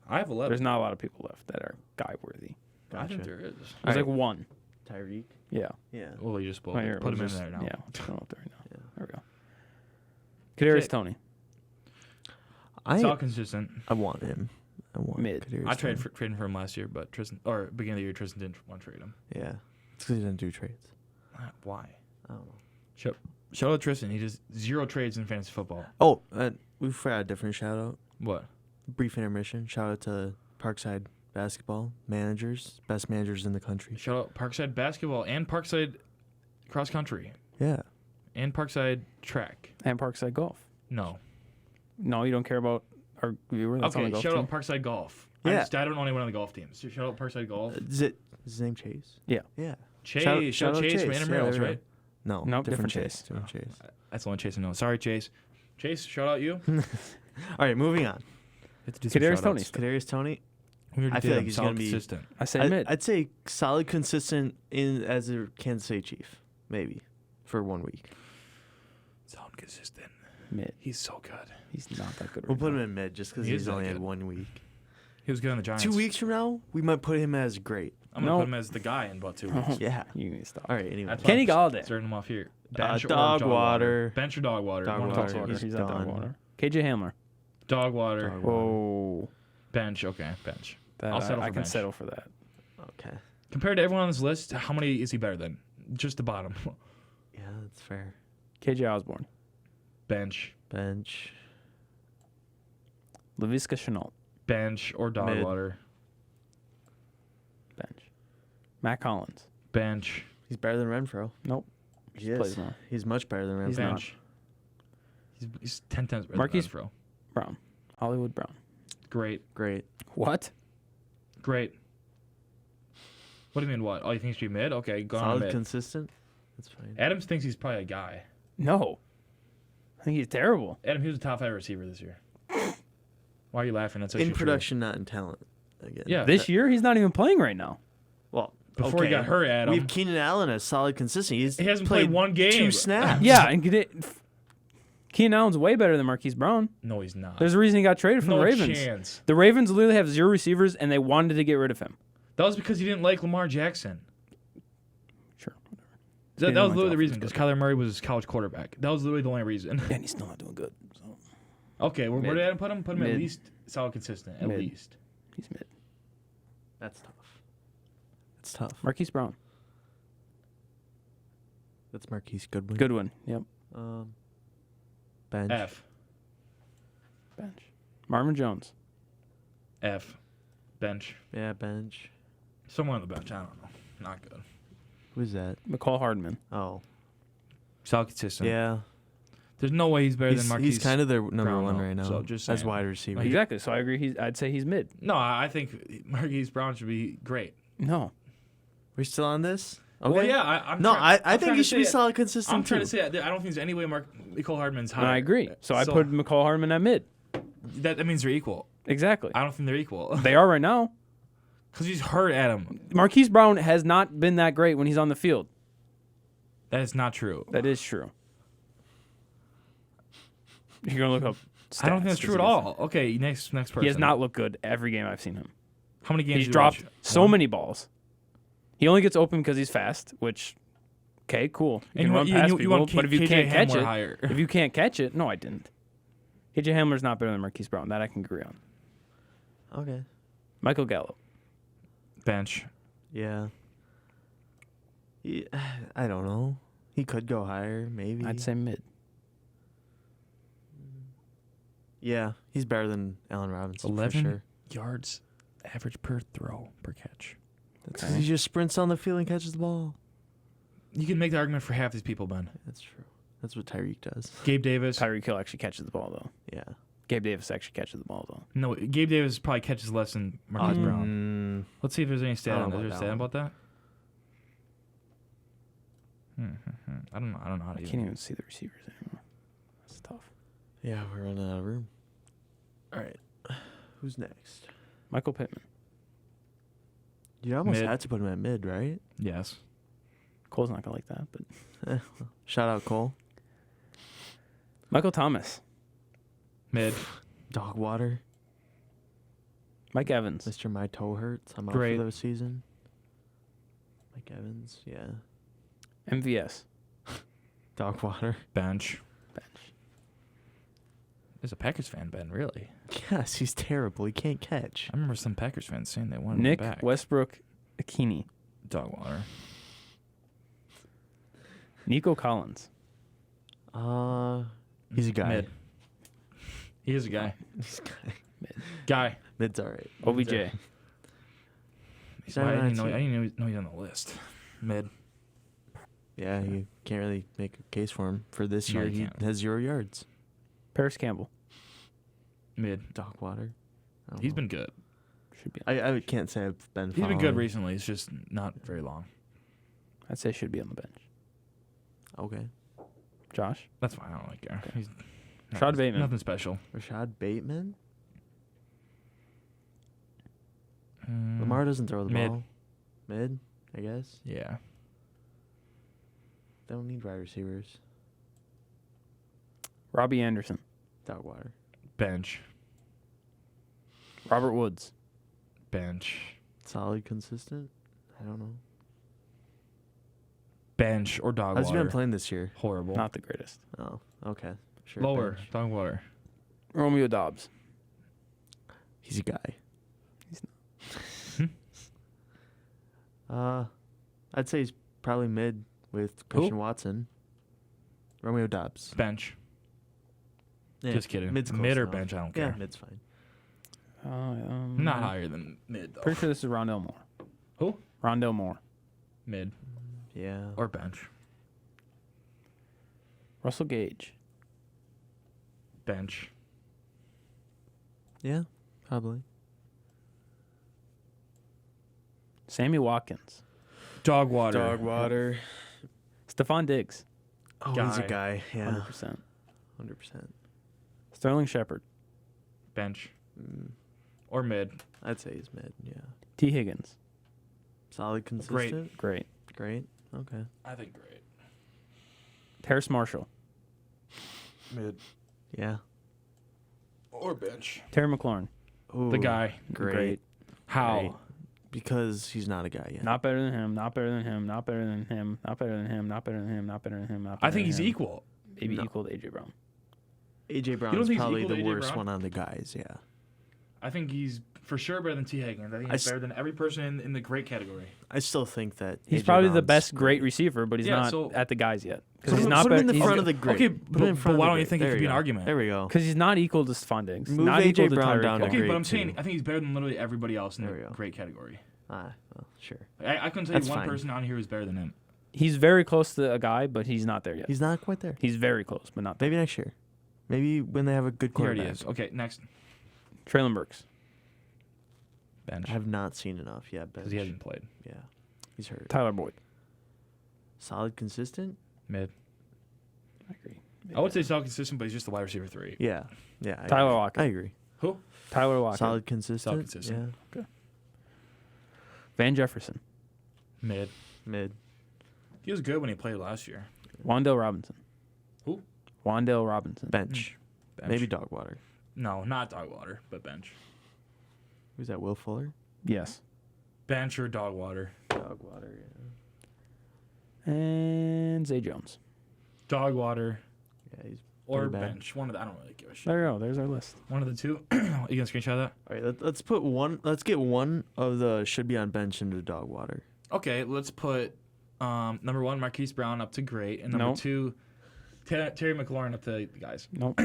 S3: I have 11.
S1: There's not a lot of people left that are guy worthy.
S3: I think
S2: Gotcha.
S3: there is.
S1: There's
S2: Alright.
S1: like one.
S2: Tyreek.
S1: Yeah.
S2: Yeah.
S3: Well, you just
S1: Right here,
S3: put him
S1: we'll
S3: in
S1: just-
S3: there now.
S1: Yeah. I'll just put him up there right now.
S2: Yeah.
S1: There we go. Kadarius
S3: Okay.
S1: Toney.
S3: It's all
S2: I
S3: consistent.
S2: want him. I want
S1: Mid.
S2: Kadarius
S3: I traded
S2: Toney.
S3: for him last year, but Tristan, or beginning of the year, Tristan didn't want to trade him.
S2: Yeah. It's because he didn't do trades.
S3: Why?
S2: I don't know.
S3: Shout out Tristan. He does 0 trades in fantasy football.
S2: Oh, we forgot a different shout out.
S3: What?
S2: Brief intermission. Shout out to Parkside basketball managers, best managers in the country.
S3: Shout out Parkside basketball and Parkside cross country
S2: Yeah.
S3: and Parkside track.
S1: And Parkside Golf.
S3: No.
S1: No, you don't care about our viewer that's on the
S3: Okay,
S1: golf
S3: shout
S1: team?
S3: out Parkside golf.
S2: Yeah.
S3: I don't know anyone on the golf team. So shout out Parkside golf.
S2: Is his name Chase?
S1: Yeah.
S2: Yeah.
S3: Chase.
S2: shout out
S3: Chase from
S2: Chase.
S3: Intramural,
S2: Yeah, there we
S3: right?
S2: go. No.
S1: Nope,
S2: different
S1: different
S2: Chase.
S1: Chase.
S2: Different Chase.
S3: That's the one Chase I know. Sorry, Chase. Chase, shout out you.
S2: All right, moving on.
S3: Have to do some
S1: Kadarius
S3: shout
S1: Toney.
S3: outs.
S2: Kadarius Toney.
S3: We already
S2: I
S3: did
S2: feel like
S3: him.
S2: he's
S3: Solid
S2: gonna be-
S3: consistent.
S1: I say mid.
S2: I'd say solid, consistent in as a Kansas City Chief, maybe for 1 week.
S3: Solid consistent.
S1: Mid.
S3: He's so good.
S1: He's not that good.
S2: We'll
S1: Right
S2: put
S1: now.
S2: him in mid just because
S3: He is
S2: he's
S3: that
S2: only had
S3: good.
S2: 1 week.
S3: He was good on the Giants.
S2: 2 weeks from now, we might put him as great.
S3: I'm gonna
S1: No.
S3: put him as the guy in about 2 weeks.
S2: Yeah.
S1: You need to stop.
S2: All right. Anyway.
S3: That's
S1: Kenny
S3: why I'm
S1: Galladay.
S3: starting him off here.
S2: Dog
S3: or
S2: water.
S3: Bench or dog water.
S2: Dog
S3: One of
S2: water.
S3: those
S1: Dog water.
S3: two.
S1: He's not dog
S2: done.
S1: water. KJ Hamler.
S3: Dog water.
S2: Dog water.
S1: Whoa.
S3: Bench. Okay, bench.
S1: That,
S3: I'll settle
S1: I
S3: for
S1: can
S3: bench.
S1: settle for that.
S2: Okay.
S3: Compared to everyone on this list, how many is he better than? Just the bottom.
S2: Yeah, that's fair.
S1: KJ Osborne.
S3: Bench.
S2: Bench.
S1: LaVisca Chenault.
S3: Bench or dog
S2: Mid.
S3: water.
S1: Bench. Matt Collins.
S3: Bench.
S2: He's better than Renfro.
S1: Nope.
S2: He
S1: Plays
S2: is.
S1: more.
S2: He's much better than Renfro.
S1: He's not.
S3: Bench. He's 10 times better
S1: Marquise
S3: than Renfro.
S1: Brown. Hollywood Brown.
S3: Great.
S1: What?
S3: Great. What do you mean, what? Oh, you think he should be mid? Okay, go on
S2: Solid,
S3: mid.
S2: consistent. That's fine.
S3: Adams thinks he's probably a guy.
S1: No. I think he's terrible.
S3: Adam, he was a top 5 receiver this year. Why are you laughing? That's
S2: In
S3: actually true.
S2: production, not in talent. Again.
S3: Yeah.
S1: This year, he's not even playing right now.
S2: Well,
S3: Before he got hurt, Adam.
S2: We have Keenan Allen as solid, consistent.
S3: He hasn't played one game.
S2: 2 snaps.
S1: Yeah, and Keenan Allen's way better than Marquise Brown.
S3: No, he's not.
S1: There's a reason he got traded from
S3: no
S1: the Ravens.
S3: chance.
S1: The Ravens literally have 0 receivers, and they wanted to get rid of him.
S3: That was because he didn't like Lamar Jackson.
S1: Sure.
S3: That
S1: Didn't
S3: was
S1: like
S3: literally the
S1: the
S3: reason,
S1: offense,
S3: because Kyler Murray was his college quarterback. That was literally the only reason.
S1: And he's still not doing good. So
S3: Okay, where
S1: Mid.
S3: did Adam put him? Put him at
S1: Mid.
S3: least solid, consistent. At
S1: Mid.
S3: least.
S1: he's mid.
S2: That's tough. That's tough.
S1: Marquise Brown.
S2: That's Marquise Goodwin.
S1: Goodwin. Yep.
S2: Bench.
S3: F.
S1: Bench. Marvin Jones.
S3: F. Bench.
S2: Yeah, bench.
S3: Somewhere on the bench. I don't know. Not good.
S2: Who's that?
S1: McCall Hardman.
S2: Oh,
S3: Solid, consistent.
S2: yeah.
S3: There's no way he's better than Marquise.
S2: He's kind of their number
S3: Brown,
S2: one
S3: though,
S2: right now.
S3: so just
S2: as
S3: saying.
S2: wide receiver.
S1: Exactly. So I agree. I'd say he's mid.
S3: No, I think Marquise Brown should be great.
S1: No.
S2: We're still on this. Okay.
S3: Well, yeah, I'm
S2: No,
S3: try-
S2: I
S3: I'm
S2: think
S3: trying
S2: he
S3: to
S2: should be
S3: say it.
S2: solid, consistent
S3: I'm trying
S2: too.
S3: to say I don't think there's any way Nicole Hardman's higher.
S1: And I agree. So I put McCall Hardman at mid.
S3: that means they're equal.
S1: Exactly.
S3: I don't think they're equal
S1: They are right now.
S3: because he's hurt Adam.
S1: Marquise Brown has not been that great when he's on the field.
S3: That is not true.
S1: That is true. You're gonna look up.
S3: I don't think that's
S1: stats
S3: true at
S1: to see
S3: all. Okay, next person.
S1: He has not looked good every game I've seen him.
S3: How many games?
S1: He's
S3: did you
S1: dropped
S3: watch?
S1: so
S3: One?
S1: many balls. He only gets open because he's fast, which, okay, cool. You
S3: And
S1: can run
S3: you
S1: past
S3: want
S1: people,
S3: K-
S1: but if you
S3: KJ
S1: can't catch
S3: Hamler
S1: it,
S3: higher.
S1: if you can't catch it, no, I didn't. KJ Hamler's not better than Marquise Brown. That I can agree on.
S2: Okay.
S1: Michael Gallup.
S3: Bench.
S2: Yeah. I don't know. He could go higher, maybe.
S1: I'd say mid.
S2: Yeah, he's better than Allen Robinson
S3: 11
S2: for sure.
S3: yards average per throw per catch.
S2: That's 'cause he just sprints on the field and catches the ball.
S3: You can make the argument for half these people, Ben.
S2: That's true. That's what Tyreek does.
S3: Gabe Davis.
S1: Tyreek Hill actually catches the ball though.
S2: Yeah.
S1: Gabe Davis actually catches the ball though.
S3: No, Gabe Davis probably catches less than Marquise Brown.
S2: Mm,
S3: Let's see if there's any stat
S2: I
S3: on
S2: don't
S3: that.
S2: know
S3: Is there a
S2: about
S3: stat
S2: that
S3: about that? I don't know how to
S1: I can't even see the receivers anymore. That's tough.
S2: yeah, we're running out of room. All right. Who's next?
S1: Michael Pittman.
S2: You almost
S3: Mid.
S2: had to put him at mid, right?
S3: Yes.
S1: Cole's not gonna like that, but
S2: Shout out Cole.
S1: Michael Thomas.
S3: Mid.
S2: Dog water.
S1: Mike Evans.
S2: Mr. My Toe Hurts. I'm
S3: Great.
S2: out for the season. Mike Evans. Yeah.
S1: MVS.
S2: Dog water.
S3: Bench.
S1: Bench.
S3: There's a Packers fan, Ben, really.
S2: Yes, he's terrible. He can't catch.
S3: I remember some Packers fans saying they wanted
S1: Nick
S3: him back.
S1: Westbrook Akini.
S3: Dog water.
S1: Nico Collins.
S2: He's a guy.
S3: Mid. He is a guy.
S2: He's a guy.
S3: Guy.
S2: Mid's all right.
S1: OBJ.
S2: He's
S3: Why,
S2: not
S3: I
S2: on
S3: didn't
S2: that
S3: know,
S2: team.
S3: I didn't know he's on the list. Mid.
S2: Yeah, you can't really make a case for him. For this
S3: No,
S2: year,
S3: you
S2: he
S3: can't.
S2: has 0 yards.
S1: Paris Campbell.
S3: Mid.
S2: Dog water. I don't
S3: He's
S2: know.
S3: been good.
S1: Should be.
S2: I can't say I've been.
S3: He's been good
S2: following.
S3: recently. It's just not very long.
S1: I'd say should be on the bench.
S2: Okay.
S1: Josh.
S3: That's fine. I don't like care. He's
S1: Rashad Bateman.
S3: Nothing special.
S2: Rashad Bateman.
S3: Mm,
S2: Lamar doesn't throw the
S3: mid.
S2: ball. Mid, I guess.
S3: Yeah.
S2: They don't need wide receivers.
S1: Robbie Anderson.
S2: Dog water.
S3: Bench.
S1: Robert Woods.
S3: Bench.
S2: Solid, consistent. I don't know.
S3: Bench or dog
S2: How's he
S3: water.
S2: been playing this year?
S3: Horrible.
S1: Not the greatest.
S2: Oh, okay. Sure.
S3: Lower.
S2: bench.
S3: Dog water.
S1: Romeo Dobbs.
S2: He's a guy.
S1: He's
S2: I'd say he's probably mid with Christian Watson. Romeo Dobbs.
S3: Bench.
S2: Yeah,
S3: Just kidding.
S2: Mid's close
S3: Mid or
S2: enough.
S3: bench, I don't
S2: Yeah,
S3: care.
S2: mid's fine.
S3: Not higher than mid, though.
S1: Pretty sure this is Rondell Moore.
S3: Who?
S1: Rondell Moore.
S3: Mid
S2: Yeah.
S3: or bench.
S1: Russell Gage.
S3: Bench.
S2: Yeah, probably.
S1: Sammy Watkins.
S3: Dog water.
S2: Dog water.
S1: Stephon Diggs.
S2: Oh, he's a guy. Yeah,
S1: 100%.
S2: 100%.
S1: Sterling Shepard.
S3: Bench.
S2: Mm,
S3: Or mid.
S2: I'd say he's mid. Yeah,
S1: T. Higgins.
S2: solid, consistent.
S1: Great.
S2: Great. Okay.
S3: I think great.
S1: Terrace Marshall.
S3: Mid.
S2: Yeah.
S3: Or bench.
S1: Terry McLaurin.
S2: Ooh,
S3: The guy.
S2: Great.
S3: How?
S2: Great. Because he's not a guy yet.
S1: Not better than him. Not better than him. Not better than him. Not better than him. Not better than him. Not better than him. Not better
S3: I think
S1: than
S3: he's
S1: him.
S3: equal.
S1: Maybe
S2: No.
S1: equal to AJ Brown.
S2: AJ Brown
S3: don't
S2: is
S3: think he's
S2: probably
S3: equal to
S2: the
S3: A.J.
S2: worst
S3: Brown?
S2: one on the guys. Yeah.
S3: I think he's for sure better than T. Higgins. I think
S2: I
S3: he's
S2: s-
S3: better than every person in the great category.
S2: I still think that
S1: He's
S2: A.J.
S1: probably the
S2: Brown's
S1: best great
S2: great.
S1: receiver, but he's
S3: Yeah,
S1: not
S3: so-
S1: at the guys yet. Because
S2: Put
S1: he's
S2: him-
S1: not
S2: put him in
S1: better.
S2: the
S1: He's
S2: front of the great.
S3: Okay,
S2: Put him in
S3: but
S2: front
S3: why
S2: of
S3: don't
S2: the
S3: you think
S2: great.
S3: it could be an
S2: There you go.
S3: argument?
S2: There we go.
S1: because he's not equal to Stephon Diggs.
S2: Move
S1: Not equal
S2: A.J.
S1: to
S2: Brown
S1: Tyreek
S2: down to
S1: Hill.
S3: Okay,
S2: great
S3: but I'm saying
S2: too.
S3: I think he's better than literally everybody else in
S2: There we
S3: the
S2: go.
S3: great category.
S2: Well, sure.
S3: I couldn't tell
S2: That's
S3: you one
S2: fine.
S3: person on here who's better than him.
S1: He's very close to a guy, but he's not there yet.
S2: He's not quite there.
S1: He's very close, but not there.
S2: Maybe next year. Maybe when they have a good
S3: He already
S2: quarterback.
S3: is. Okay, next.
S1: Traylon Burks.
S3: Bench.
S2: I have not seen enough yet.
S3: Because he hasn't played.
S2: Yeah, he's hurt.
S1: Tyler Boyd.
S2: Solid, consistent.
S3: Mid.
S1: I agree.
S3: I would say solid consistent, but he's just the wide receiver 3.
S2: Yeah, yeah. I
S1: Tyler
S2: agree.
S1: Lockett.
S2: I agree.
S3: Who?
S1: Tyler Lockett.
S2: Solid, consistent.
S3: Solid, consistent.
S1: Van Jefferson.
S3: Mid.
S2: Yeah, mid.
S3: He was good when he played last year.
S1: Wandale Robinson.
S3: Who?
S1: Wandale Robinson.
S2: Bench.
S3: Bench.
S2: Maybe dog water.
S3: No, not dog water, but bench.
S2: Who's that? Will Fuller.
S1: Yes.
S3: Bench or dog water.
S2: Dog water. Yeah.
S1: And Zay Jones.
S3: Dog water
S2: Yeah, he's
S3: or
S2: pretty bad.
S3: bench. One of the, I don't really give a shit.
S1: There you go. There's our list.
S3: One of the two. You gonna screenshot that?
S2: All right. Let's put one. Let's get one of the should be on bench into dog water.
S3: Okay, let's put number 1 Marquise Brown up to great, and number
S1: Nope.
S3: 2 Terry McLaurin up to the guys.
S1: Nope.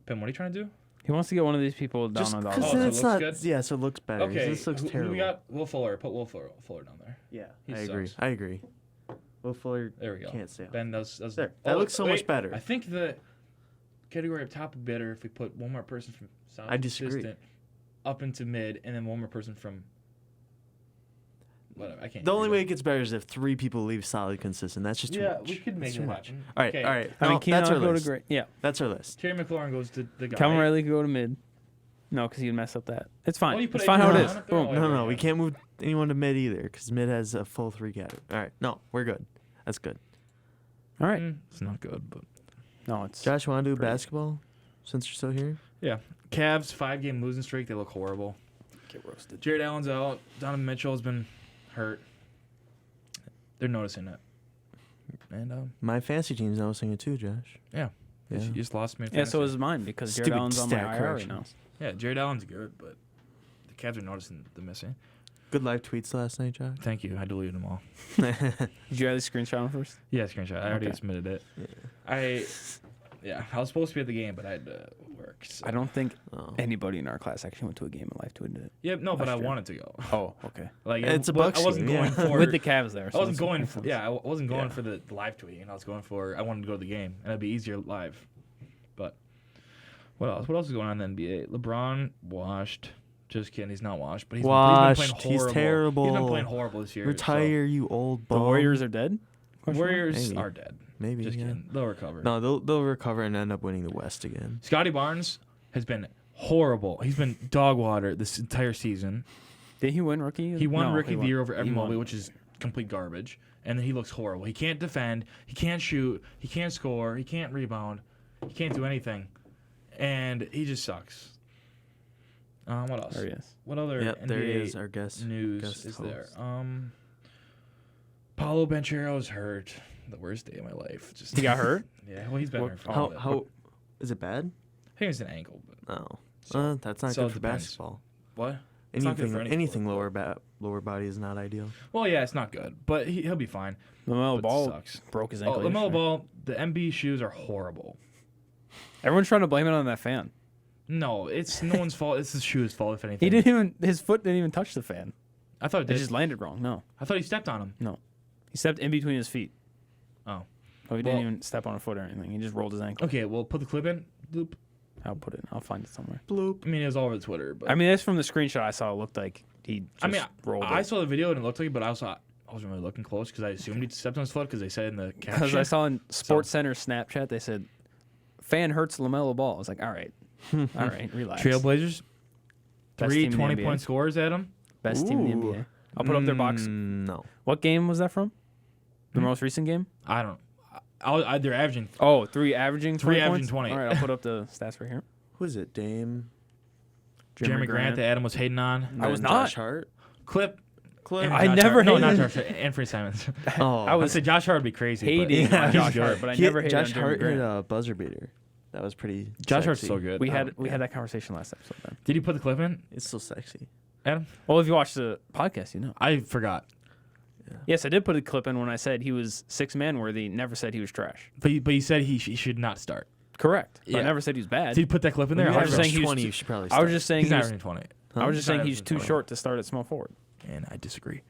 S3: Ben, what are you trying to do?
S1: He wants to get one of these people down
S2: Just
S1: on
S2: because
S1: dog.
S3: Oh,
S2: then
S3: so it
S2: it's
S3: looks
S2: not.
S3: good?
S2: Yeah, so it looks better.
S3: Okay,
S2: This looks
S3: who
S2: terrible.
S3: we got? Will Fuller. Put Will Fuller down there.
S2: Yeah,
S3: He
S2: I agree.
S3: sucks.
S2: I agree. Will Fuller
S3: There we go.
S2: can't stay on.
S3: Ben, that's
S2: There. That looks so much
S3: wait,
S2: better.
S3: I think the category up top would be better if we put one more person from South
S2: I disagree.
S3: Consistent up into mid, and then one more person from whatever. I can't.
S2: The only
S3: do
S2: way
S3: that.
S2: it gets better is if 3 people leave solid, consistent. That's just too
S3: Yeah,
S2: much.
S3: we could make
S2: That's
S3: it
S2: too much.
S3: happen.
S2: All right,
S3: Okay.
S2: all right.
S1: I mean,
S2: No,
S1: Keenan
S2: that's our
S1: go to
S2: list.
S1: great. Yeah.
S2: That's our list.
S3: Terry McLaurin goes to the guy.
S1: Calvin Riley could go to mid. No, because he'd mess up that. It's fine.
S3: Oh, you put
S1: It's fine how it
S3: AJ
S1: is.
S3: Brown up there?
S1: Boom.
S3: Oh,
S2: No,
S3: whatever,
S2: no, we
S3: yeah.
S2: can't move anyone to mid either because mid has a full 3 category. All right, no, we're good. That's good.
S1: All right.
S3: It's not good, but
S1: No, it's
S2: Josh, want to do
S1: Great.
S2: basketball since you're still here?
S3: yeah. Cavs 5-game losing streak. They look horrible.
S1: get roasted.
S3: Jared Allen's out. Donovan Mitchell has been hurt. They're noticing it. And
S2: My fantasy team's noticing it too, Josh.
S3: yeah,
S2: Yeah.
S3: you just lost me. in
S1: Yeah, so
S3: fantasy.
S1: is mine because Jared
S2: Stupid
S1: Allen's on my
S2: stat
S1: IR right now.
S2: corrections.
S3: Yeah, Jared Allen's good, but the Cavs are noticing the missing.
S2: Good live tweets last night, Josh.
S3: Thank you. I deleted them all.
S1: Did you have the screenshot on first?
S3: Yeah, screenshot. I already
S1: Okay.
S3: submitted it.
S2: Yeah.
S3: I was supposed to be at the game, but I had to work. So.
S1: I don't think
S2: Oh.
S1: anybody in our class actually went to a game and live tweeted it.
S3: Yeah, no, but I
S1: Last year.
S3: wanted to go.
S1: Oh, okay.
S3: Like
S2: It's a
S3: but
S2: Bucks
S3: I wasn't
S2: game,
S3: going
S2: yeah.
S3: for
S1: With the Cavs there.
S3: I
S1: so
S3: wasn't
S1: that's
S3: going.
S1: makes sense.
S3: Yeah, I wasn't going
S1: Yeah.
S3: for the live tweeting. I was going for. I wanted to go to the game, and it'd be easier live. But what else? What else is going on in the NBA? LeBron washed. Just kidding. He's not washed, but he's been
S2: Washed.
S3: playing
S2: He's
S3: horrible.
S2: terrible.
S3: He's been playing horrible this year. so-
S2: Retire, you old
S1: The
S2: bum.
S1: Warriors are dead? Question mark?
S3: Warriors
S2: Maybe.
S3: are dead.
S2: Maybe.
S3: Just
S2: yeah.
S3: kidding. They'll recover.
S2: No, they'll recover and end up winning the West again.
S3: Scotty Barnes has been horrible. He's been dog water this entire season.
S1: Did he win rookie?
S3: He won
S1: No,
S3: Rookie of the Year over
S1: He
S3: Evan
S1: won.
S3: Mobley, which is complete garbage. And he looks horrible. He can't defend. He can't shoot. He can't score. He can't rebound. He can't do anything. And he just sucks. What else?
S1: There he is.
S3: What other
S2: Yep,
S3: NBA
S2: there he is, our guest.
S3: news
S2: guest
S3: is there?
S2: host.
S3: Paulo Banchero's hurt. The worst day of my life. Just
S1: He got hurt?
S3: Yeah, well, he's been hurt for a
S2: How
S3: bit.
S2: how is it bad?
S3: I think it's an ankle. But
S2: No,
S3: So-
S2: that's not
S3: so
S2: good
S3: it
S2: for
S3: depends.
S2: basketball.
S3: what? It's not good for
S2: Anything
S3: any
S2: lower body is not ideal.
S3: Well, yeah, it's not good, but he'll be fine.
S1: LaMelo
S3: But it
S1: Ball
S3: sucks.
S1: broke his
S3: Oh,
S1: ankle.
S3: LaMelo
S1: yesterday.
S3: Ball, the MB shoes are horrible.
S1: Everyone's trying to blame it on that fan.
S3: No, it's no one's fault. It's his shoe's fault, if anything.
S1: He didn't even. His foot didn't even touch the fan.
S3: I thought it
S1: It
S3: did.
S1: just landed wrong. No,
S3: I thought he stepped on him.
S1: he stepped in between his feet.
S3: Oh.
S1: Oh, he didn't even step on a foot or anything. He just rolled his ankle.
S3: Okay, well, put the clip in. Bloop.
S1: I'll put it. I'll find it somewhere.
S2: Bloop.
S3: I mean, it was all over Twitter. But
S1: I mean, that's from the screenshot I saw. It looked like he just rolled
S3: I
S1: it.
S3: saw the video and it looked like it, but I wasn't really looking close because I assumed he stepped on his foot because they said in the caption.
S1: Because I saw in Sports Center Snapchat, they said, fan hurts LaMelo Ball. I was like, all right, relax.
S3: Trailblazers,
S1: Best
S3: 3
S1: team in the
S3: 20-point
S1: NBA.
S3: scores, Adam.
S1: Best team in the
S2: Ooh.
S1: NBA. I'll put up their box.
S2: No.
S1: What game was that from? The most recent game?
S3: I don't. They're averaging.
S1: Oh, 3 averaging 20
S3: 3 averaging
S1: points?
S3: 20.
S1: All right, I'll put up the stats right here.
S2: Who is it? Dame.
S3: Jeremy Grant that Adam was hating on.
S1: I was
S2: and
S1: not.
S2: Josh Hart.
S3: Clip.
S2: Clip.
S1: I never
S3: No,
S1: hated-
S3: not Josh Hart. Anthony Simons.
S2: Oh,
S1: I was
S3: I said Josh Hart would be crazy.
S1: hating
S3: but
S1: on
S3: he's
S1: Josh
S3: good.
S1: Hart, but I never hated
S2: Josh
S1: on Jeremy
S2: Hart hit
S1: Grant.
S2: a buzzer beater. That was pretty.
S3: Josh Hart's
S2: sexy.
S3: so good.
S1: We had that conversation last episode then.
S3: Did you put the clip in,
S2: It's so sexy.
S3: Adam?
S1: Well, if you watch the podcast, you know.
S3: I forgot.
S1: Yes, I did put a clip in when I said he was 6-man worthy. Never said he was trash.
S3: But you said he should not start.
S1: Correct. But I
S3: Yeah.
S1: never said he was bad.
S3: Did you put that clip in there?
S2: When
S1: I
S2: you
S1: was
S2: average
S1: saying he was
S2: 20,
S1: too-
S2: you should probably
S1: I was
S2: start.
S1: just saying
S3: He's
S1: he
S3: not
S1: was,
S3: averaging 20.
S1: I was just saying
S3: He's
S1: he's
S3: not
S1: too
S3: averaging
S1: short to start at small forward.
S3: And I disagree.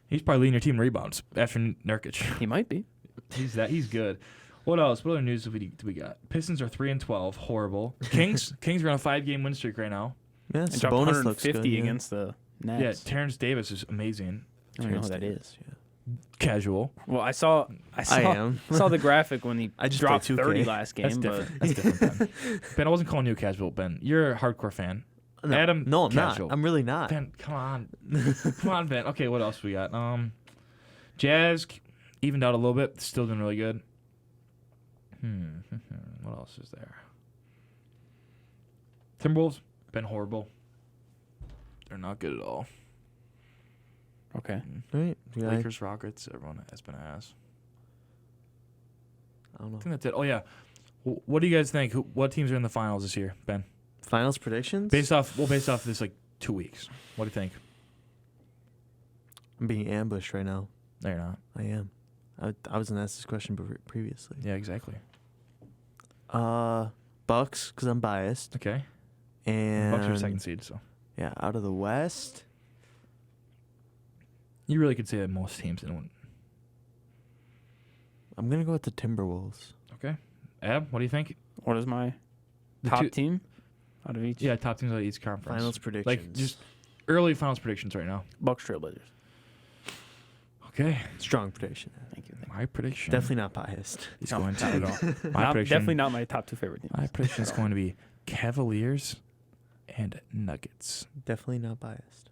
S3: He's probably leading your team in rebounds after Nurkic.
S1: He might be.
S3: He's good. What else? What other news do we got? Pistons are 3-12. Horrible. Kings are on a 5-game win streak right now.
S2: Yeah,
S1: And dropped
S2: Sabonis looks
S1: 150
S2: good. Yeah.
S1: against the Nets.
S3: Yeah, Terrence Davis is amazing.
S1: I don't know who that is.
S3: Casual.
S1: Well, I saw
S2: am.
S1: saw the graphic when he
S2: I just
S1: dropped
S2: played 2K.
S1: 30 last game.
S3: That's different. That's different, Ben. Ben, I wasn't calling you a casual, Ben. You're a hardcore fan.
S2: No,
S3: Adam,
S2: no, I'm
S3: casual.
S2: not. I'm really not.
S3: Ben, come on. Come on, Ben. Okay, what else we got? Jazz evened out a little bit. Still doing really good. What else is there? Timberwolves been horrible. They're not good at all.
S1: Okay.
S2: Right? Yeah,
S3: Lakers, Rockets, everyone has been ass.
S2: I don't know.
S3: I think that's it. Oh yeah. What do you guys think? What teams are in the finals this year, Ben?
S2: Finals predictions?
S3: Based off this like 2 weeks. What do you think?
S2: I'm being ambushed right now.
S3: No, you're not.
S2: I am. I wasn't asked this question previously.
S3: Yeah, exactly.
S2: Bucks, because I'm biased.
S3: Okay.
S2: And
S3: Bucks are second seed, so
S2: yeah, out of the West,
S3: you really could say that most teams in one.
S2: I'm gonna go with the Timberwolves.
S3: Okay. Ab, what do you think?
S1: What is my
S3: The
S1: top
S3: two-
S1: team out of each?
S3: Yeah, top teams out of each conference.
S2: Finals predictions.
S3: Like just early finals predictions right now.
S1: Bucks Trailblazers.
S3: Okay.
S2: Strong prediction.
S1: Thank you.
S3: My prediction.
S2: Definitely not biased.
S3: Is
S1: No,
S3: going
S1: not at
S3: to
S1: all.
S3: my prediction.
S1: Definitely not my top 2 favorite teams.
S3: My prediction is going to be Cavaliers and Nuggets.
S2: Definitely not biased.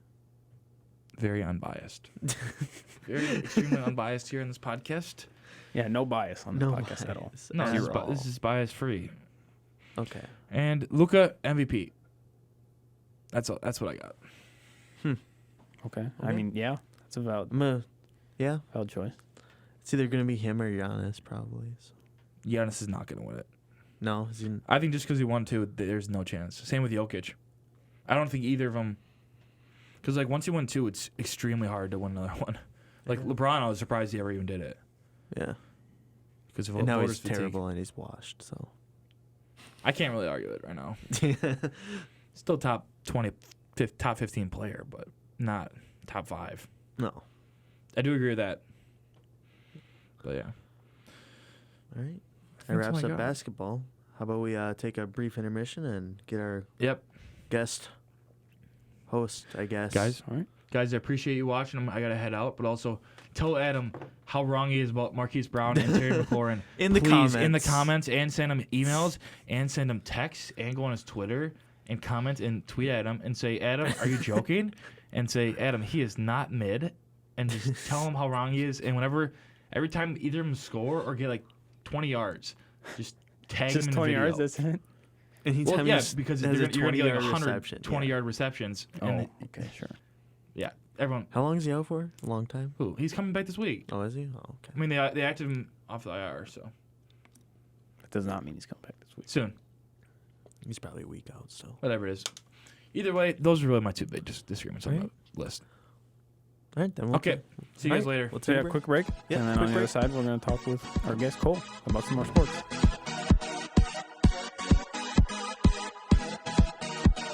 S3: Very unbiased. Very extremely unbiased here in this podcast.
S1: Yeah, no bias on the
S2: No
S1: podcast at all.
S2: bias
S3: No,
S2: at
S3: this is
S2: all.
S3: bias free.
S2: Okay.
S3: And Luka MVP. That's all. That's what I got.
S1: Okay. I
S2: Okay.
S1: mean, yeah, that's a valid
S2: Yeah.
S1: choice.
S2: It's either gonna be him or Giannis, probably. So.
S3: Giannis is not going to win it.
S2: No, is he?
S3: I think just because he won 2, there's no chance. Same with Jokic. I don't think either of them. Because like once you win 2, it's extremely hard to win another one. Like
S2: Yeah.
S3: LeBron, I was surprised he ever even did it.
S2: Yeah.
S3: Because of
S2: And now
S3: voters
S2: he's
S3: fatigue.
S2: terrible and he's washed. So.
S3: I can't really argue it right now. Still top 20, top 15 player, but not top 5.
S2: No.
S3: I do agree with that. But yeah.
S2: All right. That
S3: That's
S2: wraps
S3: all I
S2: up
S3: got.
S2: basketball. How about we take a brief intermission and get our
S3: Yep.
S2: guest host, I guess.
S3: Guys,
S1: All right.
S3: I appreciate you watching. I got to head out, but also tell Adam how wrong he is about Marquise Brown and Terry McLaurin.
S2: In the
S3: Please, in the
S2: comments.
S3: comments, and send him emails, and send him texts, and go on his Twitter, and comment, and tweet at him, and say, Adam, are you joking? And say, Adam, he is not mid, and just tell him how wrong he is. And every time either of them score or get like 20 yards, just tag
S1: Just
S3: him in
S1: 20
S3: the video.
S1: yards, that's it?
S2: Anytime
S3: Well,
S2: he
S3: yeah,
S2: s-
S3: because
S2: has
S3: you're
S2: a
S3: going to get like
S2: 20-yard
S3: 100
S2: reception.
S3: 20-yard receptions.
S1: Oh,
S3: And
S1: okay, sure.
S3: yeah, everyone.
S2: How long is he out for? A long time?
S3: Who? He's coming back this week.
S2: Oh, is he? Oh, okay.
S3: I mean, they acted him off the IR, so
S1: That does not mean he's coming back this week.
S3: soon.
S2: He's probably a week out still.
S3: Whatever it is. Either way, those are really my 2 big disagreements on
S2: Right.
S3: the list.
S2: All right, then we'll
S3: Okay. See you guys
S2: All right.
S3: later.
S2: We'll
S1: So
S2: take
S1: yeah,
S2: a break.
S1: quick break.
S2: Yeah,
S1: and then
S2: quick
S1: on the other
S2: break.
S1: side, we're going to talk with our guest, Cole, about some more sports.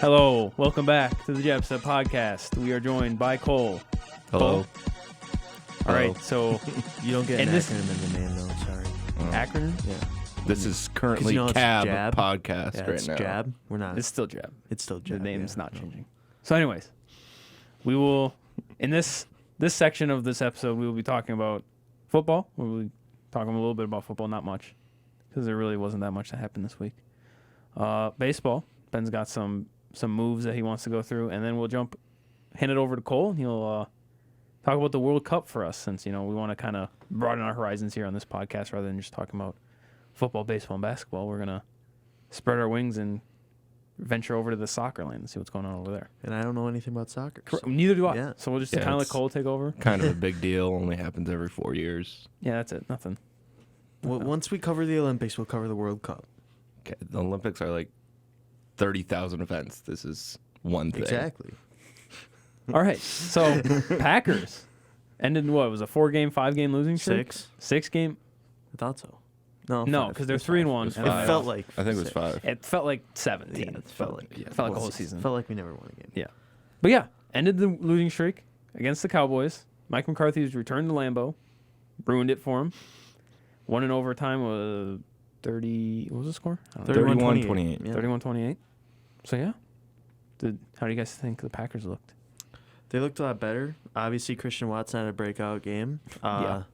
S1: Hello. Welcome back to the J.A.B. podcast. We are joined by Cole.
S2: Hello.
S1: Cole, All right, so
S2: You don't get an
S1: And this-
S2: acronym in the name, though. Sorry.
S1: acronym.
S2: Yeah.
S4: This is currently
S2: it's
S4: Cab
S2: J.A.B.
S4: podcast
S2: Yeah,
S4: right
S2: it's
S4: now.
S2: J.A.B. We're not.
S1: It's still J.A.B.
S2: It's still
S1: The
S2: J.A.B.
S1: name's
S2: yeah.
S1: not changing. So, anyways, we will in this section of this episode we will be talking about football. We will be talking a little bit about football, not much, because there really wasn't that much that happened this week. Baseball. Ben's got some moves that he wants to go through, and then we'll hand it over to Cole, and he'll talk about the World Cup for us, since we want to kind of broaden our horizons here on this podcast rather than just talking about football, baseball, and basketball. We're gonna spread our wings and venture over to the soccer land and see what's going on over there.
S2: And I don't know anything about soccer. so-
S1: Neither do I.
S2: Yeah.
S1: So we'll just
S4: Yeah,
S1: kind of let
S4: it's-
S1: Cole take over.
S4: Kind of a big deal. Only happens every 4 years.
S1: Yeah, that's it. Nothing.
S2: Once we cover the Olympics, we'll cover the World Cup.
S4: Okay, the Olympics are like 30,000 events. This is one thing.
S2: Exactly.
S1: All right. So Packers ended what? It was a 4-game, 5-game losing streak? 6-game?
S2: I thought so. No,
S1: No,
S2: 5.
S1: because they're
S2: It was
S1: 3-1.
S4: It's
S2: It
S1: and
S4: five.
S2: felt like.
S4: I think it was
S2: 6.
S4: 5.
S1: It felt like 17.
S2: Yeah, it felt like.
S1: It felt like a whole season.
S2: Felt like we never won a game.
S1: Yeah. But yeah, ended the losing streak against the Cowboys. Mike McCarthy's returned to Lambeau. Ruined it for him. Won in overtime was 30. What was the score? I don't know.
S4: 31-28.
S2: Yeah.
S1: 31-28. So yeah. How do you guys think the Packers looked?
S2: They looked a lot better. Obviously, Christian Watson had a breakout game.
S1: Yeah.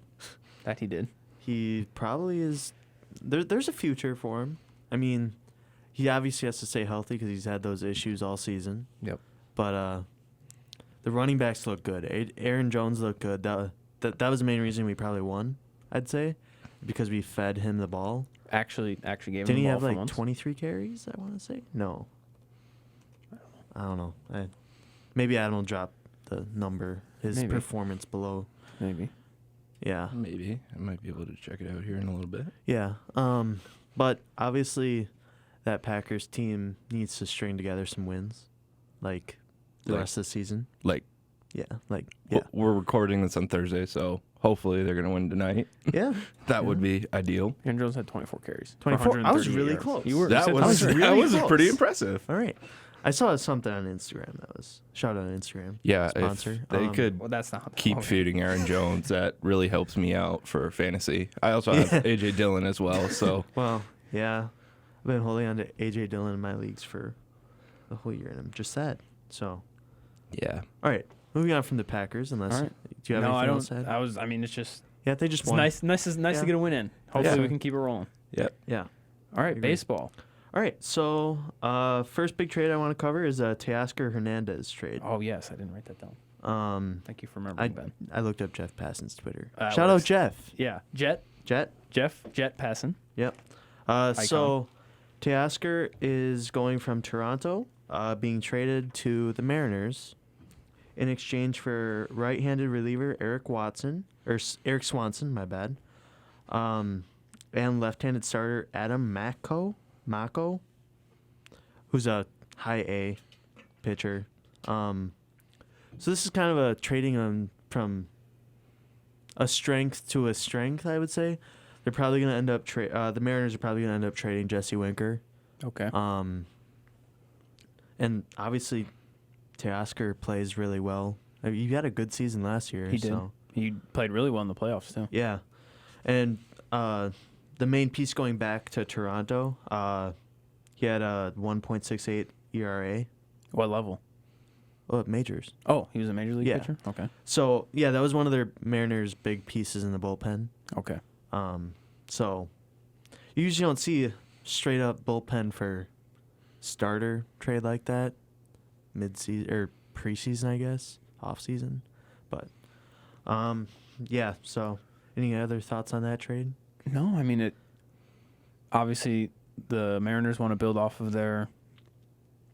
S1: That he did.
S2: He probably is. There's a future for him. I mean, he obviously has to stay healthy because he's had those issues all season.
S1: Yep.
S2: But the running backs look good. Aaron Jones looked good. That was the main reason we probably won, I'd say, because we fed him the ball.
S1: Actually gave him
S2: Didn't
S1: the
S2: he
S1: ball
S2: have
S1: for
S2: like
S1: once.
S2: 23 carries? I want to say no. I don't know. Maybe Adam will drop the number. His
S1: Maybe.
S2: performance below.
S1: Maybe.
S2: Yeah.
S4: Maybe. I might be able to check it out here in a little bit.
S2: Yeah. But obviously, that Packers team needs to string together some wins, like the
S4: Like-
S2: rest of the season.
S4: Like,
S2: Yeah. Yeah.
S4: we're recording this on Thursday, so hopefully they're going to win tonight.
S2: Yeah.
S4: That would be ideal.
S1: Aaron Jones had 24 carries.
S2: 24? I was
S1: 138
S2: really
S1: yards.
S2: close.
S1: You were.
S4: That
S1: you
S4: was,
S1: said 23.
S4: that
S2: really
S4: was
S2: close.
S4: pretty impressive.
S2: All right. I saw something on Instagram that was shout out on Instagram.
S4: Yeah,
S2: Sponsor.
S4: if they could
S1: Well, that's not.
S4: keep
S1: okay.
S4: feeding Aaron Jones, that really helps me out for fantasy. I also have A.J. Dillon as well, so
S2: Well, yeah. I've been holding on to A.J. Dillon in my leagues for the whole year, and I'm just sad. So,
S4: yeah.
S2: all right. Moving on from the Packers, unless
S1: All right.
S2: do you have
S1: No,
S2: anything
S1: I
S2: else
S1: don't.
S2: to add?
S1: I mean, it's just.
S2: Yeah, they just
S1: It's
S2: won.
S1: nice
S2: Yeah.
S1: to get a win in. Hopefully
S4: Yeah.
S1: we can keep it rolling.
S4: Yep.
S2: Yeah.
S1: All right,
S2: Agreed.
S1: baseball.
S2: All right, so first big trade I want to cover is Teoscar Hernandez trade.
S1: Oh yes, I didn't write that down. Thank you for remembering, Ben.
S2: I looked up Jeff Passan's Twitter.
S1: That
S2: Shout
S1: works.
S2: out Jeff.
S1: Yeah, Jeff Passan.
S2: Yep. So Teoscar is going from Toronto, being traded to the Mariners in exchange for right-handed reliever Eric Swanson, my bad, and left-handed starter Adam Mako, who's a high A pitcher. So this is kind of a trading him from a strength to a strength, I would say. They're probably going to end up the Mariners are probably going to end up trading Jesse Winker.
S1: Okay.
S2: And obviously Teoscar plays really well. I mean, you had a good season last year.
S1: He did.
S2: So.
S1: He played really well in the playoffs too.
S2: Yeah. And the main piece going back to Toronto, he had a 1.68 ERA.
S1: What level?
S2: Oh, majors.
S1: Oh, he was a major league
S2: Yeah.
S1: pitcher. Okay.
S2: So, yeah, that was one of their Mariners' big pieces in the bullpen.
S1: Okay.
S2: So, you usually don't see a straight-up bullpen for starter trade like that mid-season or preseason, I guess, off-season. But, yeah, so any other thoughts on that trade?
S1: No, I mean it. Obviously, the Mariners want to build off of their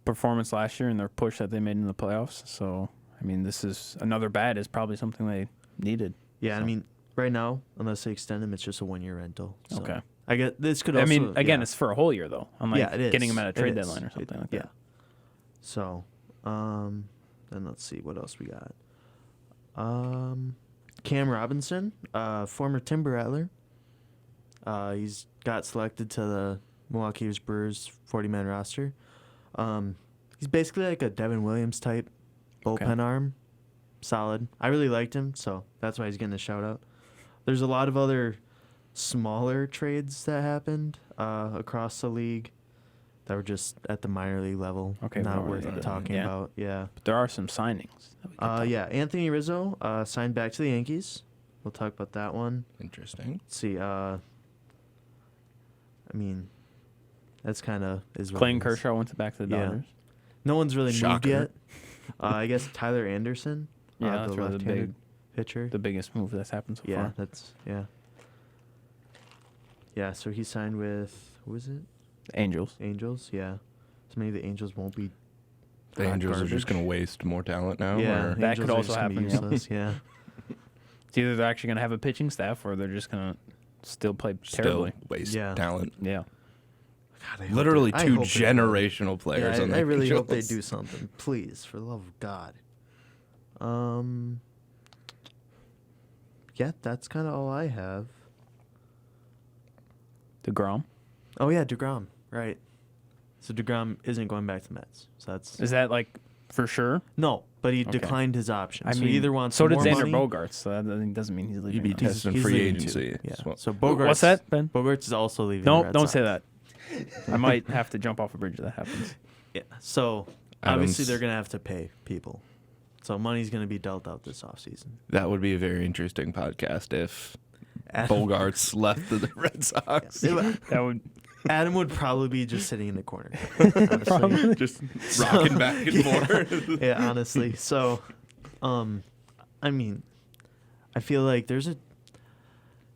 S1: performance last year and their push that they made in the playoffs. So, I mean, this is another bat is probably something they needed.
S2: Yeah,
S1: So-
S2: I mean, right now, unless they extend him, it's just a one-year rental. So
S1: Okay.
S2: I get this could also.
S1: I mean, again,
S2: yeah.
S1: it's for a whole year though. Unlike
S2: Yeah, it is.
S1: getting him at a
S2: It
S1: trade
S2: is.
S1: deadline or something like
S2: Yeah.
S1: that.
S2: So, then let's see what else we got. Cam Robinson, former Timber Rattler. He's got selected to the Milwaukee Brewers 40-man roster. He's basically like a Devin Williams type bullpen arm. solid. I really liked him, so that's why he's getting a shout out. There's a lot of other smaller trades that happened across the league that were just at the minor league level.
S1: Okay,
S2: not
S1: we
S2: worth
S1: already-
S2: talking
S1: yeah.
S2: about. Yeah.
S1: But there are some signings. that we could talk
S2: Yeah. Anthony Rizzo signed back to the Yankees. We'll talk about that one.
S4: Interesting.
S2: Let's see. I mean, that's kind of is what
S1: Clayton
S2: it is.
S1: Kershaw went back to the
S2: Yeah.
S1: Dodgers.
S2: No one's really moved
S4: Shocker.
S2: yet. I guess Tyler Anderson,
S1: Yeah,
S2: the
S1: that's really the
S2: left-handed pitcher.
S1: the biggest move that's happened so
S2: Yeah,
S1: far.
S2: that's yeah. Yeah, so he signed with who is it?
S1: Angels.
S2: Angels. Yeah. So maybe the Angels won't be.
S4: The
S2: hot
S4: Angels are just
S2: garbage.
S4: going to waste more talent now.
S2: Yeah,
S4: or-
S1: That
S2: Angels
S1: could
S2: are
S1: also
S2: just gonna be
S1: happen, yeah.
S2: useless, yeah.
S1: It's either they're actually going to have a pitching staff or they're just going to still play
S4: still
S1: terribly.
S4: waste
S2: Yeah.
S4: talent.
S1: Yeah.
S2: God, I hope
S4: Literally
S2: they- I
S4: two
S2: hope they do.
S4: generational players
S2: Yeah,
S4: on the
S2: I really hope they
S4: Angels.
S2: do something, please, for the love of God. Yeah, that's kind of all I have.
S1: DeGrom.
S2: Oh yeah, DeGrom, right? So DeGrom isn't going back to the Mets. So that's
S1: Is that like for sure?
S2: no, but he
S1: Okay.
S2: declined his option.
S1: I
S2: so
S1: mean,
S2: he either wants
S1: so did
S2: more
S1: Xander
S2: money.
S1: Bogaerts, so that doesn't mean he's leaving.
S4: You'd be
S1: now.
S4: testing
S2: He's
S4: free
S2: leaving too.
S4: agency.
S2: Yeah.
S4: That's what-
S2: So Bogarts.
S1: What's that, Ben?
S2: Bogarts is also leaving.
S1: No,
S2: the Red
S1: don't
S2: Sox.
S1: say that. I might have to jump off a bridge if that happens.
S2: Yeah. So obviously
S4: Adams.
S2: they're gonna have to pay people. So money's gonna be dealt out this offseason.
S4: That would be a very interesting podcast if
S2: Adam,
S4: Bogarts left the Red Sox.
S1: That would
S2: Adam would probably be just sitting in the corner. honestly.
S1: probably.
S4: Just rocking back and forth.
S2: Yeah, honestly. So, I mean, I feel like there's a.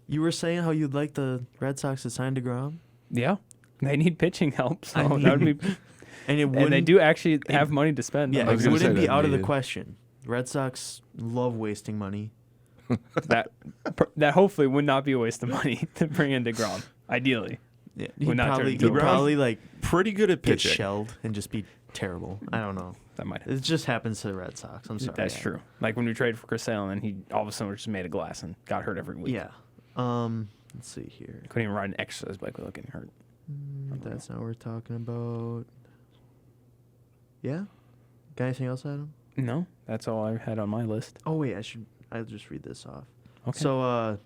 S2: You were saying how you'd like the Red Sox to sign DeGrom,
S1: Yeah, they need pitching help, so
S2: I
S1: that would
S2: mean,
S1: be.
S2: and it wouldn't.
S1: And they do actually have money to spend.
S2: Yeah,
S4: I was
S2: it
S4: gonna
S2: wouldn't
S4: say
S2: be
S4: that'd
S2: out of the
S4: be-
S2: question. Red Sox love wasting money.
S1: that that hopefully would not be a waste of money to bring in DeGrom. Ideally,
S2: Yeah,
S1: Would not turn
S2: he'd
S1: into a
S2: probably like
S4: Pretty good at
S2: get
S4: pitching.
S2: shelled and just be terrible. I don't know.
S1: that might.
S2: It just happens to the Red Sox. I'm sorry.
S1: That's true. Like when we traded for Chris Sale, and he all of a sudden was just made of glass and got hurt every week.
S2: Yeah. Let's see here.
S1: Couldn't even ride an exercise bike without getting hurt.
S2: That's not what we're talking about. Yeah. Got anything else, Adam?
S1: No, that's all I had on my list.
S2: Oh wait, I'll just read this off.
S1: Okay.
S2: So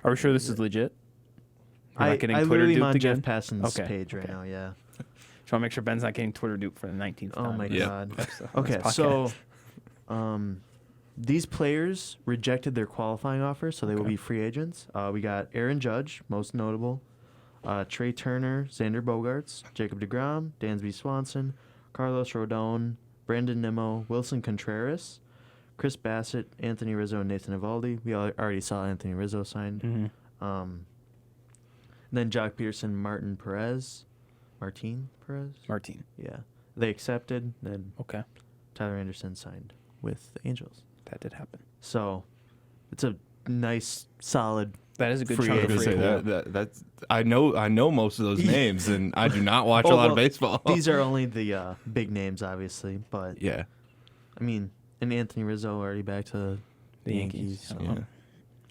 S1: Are we sure this is legit? We're not getting
S2: I
S1: Twitter
S2: literally
S1: duped
S2: on
S1: again?
S2: Jeff Passan's
S1: Okay,
S2: page right
S1: okay.
S2: now. Yeah.
S1: Just want to make sure Ben's not getting Twitter duped for the 19th
S2: Oh
S1: time.
S2: my
S4: Yeah.
S2: God.
S1: That's
S2: Okay,
S1: podcast.
S2: so these players rejected their qualifying offer, so they will
S1: Okay.
S2: be free agents. We got Aaron Judge, most notable, Trey Turner, Xander Bogaerts, Jacob deGrom, Dansby Swanson, Carlos Rodon, Brandon Nimmo, Wilson Contreras, Chris Bassett, Anthony Rizzo, and Nathan Eovaldi. We already saw Anthony Rizzo signed.
S1: Mhm.
S2: Then Jock Peterson, Martin Perez.
S1: Martin.
S2: Yeah. They accepted. Then
S1: Okay,
S2: Tyler Anderson signed with the Angels.
S1: that did happen.
S2: So it's a nice, solid.
S1: That is a good
S2: Free
S1: chunk
S4: I
S1: of
S4: was
S1: free
S4: gonna say
S1: agent.
S4: that's I know most of those names, and I do not watch a
S2: Oh,
S4: lot
S2: well,
S4: of baseball.
S2: These are only the big names, obviously. But,
S4: yeah,
S2: I mean, and Anthony Rizzo already back to
S1: The
S2: the
S1: Yankees.
S2: Yankees.
S1: So
S4: yeah.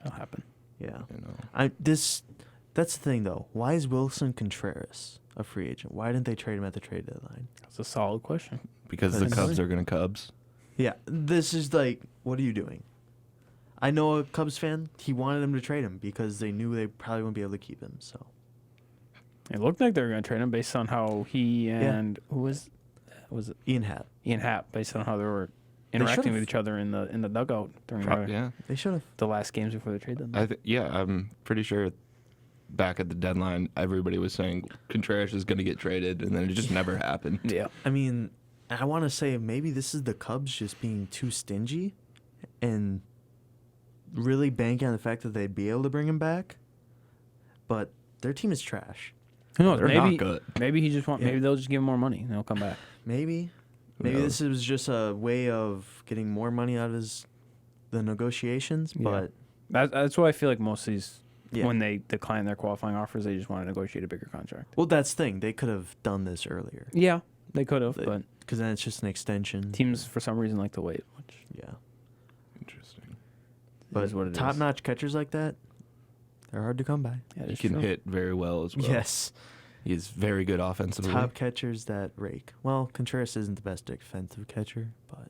S1: That'll happen.
S2: Yeah.
S4: you know.
S2: That's the thing, though. Why is Wilson Contreras a free agent? Why didn't they trade him at the trade deadline?
S1: That's a solid question.
S4: Because the
S2: That's-
S4: Cubs are gonna Cubs.
S2: Yeah. This is like, what are you doing? I know a Cubs fan. He wanted them to trade him because they knew they probably wouldn't be able to keep him. So
S1: It looked like they were going to trade him based on how he and who was it?
S2: Ian Happ.
S1: Ian Happ, based on how they were
S2: They
S1: interacting
S2: should've.
S1: with each other in the dugout during
S4: Yeah,
S2: They should have.
S1: the last games before the trade deadline.
S4: I'm pretty sure. Back at the deadline, everybody was saying Contreras is gonna get traded, and then it just never happened.
S1: Yeah.
S2: I mean, I want to say maybe this is the Cubs just being too stingy and really banking on the fact that they'd be able to bring him back. But their team is trash.
S1: Who knows?
S4: They're
S1: Maybe
S4: not good.
S1: maybe he just
S2: Yeah.
S1: maybe they'll just give him more money and he'll come back.
S2: Maybe.
S4: Who
S2: Maybe
S4: knows?
S2: this was just a way of getting more money out of the negotiations.
S1: Yeah.
S2: But
S1: That's why I feel like most of these
S2: yeah.
S1: when they decline their qualifying offers, they just want to negotiate a bigger contract.
S2: Well, that's the thing. They could have done this earlier.
S1: Yeah, they could have,
S2: They-
S1: but
S2: Because then it's just an extension.
S1: teams for some reason like to wait. Which
S2: Yeah.
S4: Interesting.
S2: But
S1: is what it is.
S2: top-notch catchers like that, they're hard to come by.
S1: Yeah,
S4: He
S1: it's
S4: can
S1: true.
S4: hit very well as well.
S2: Yes.
S4: He's very good offensively.
S2: Top catchers that rake. Well, Contreras isn't the best defensive catcher, but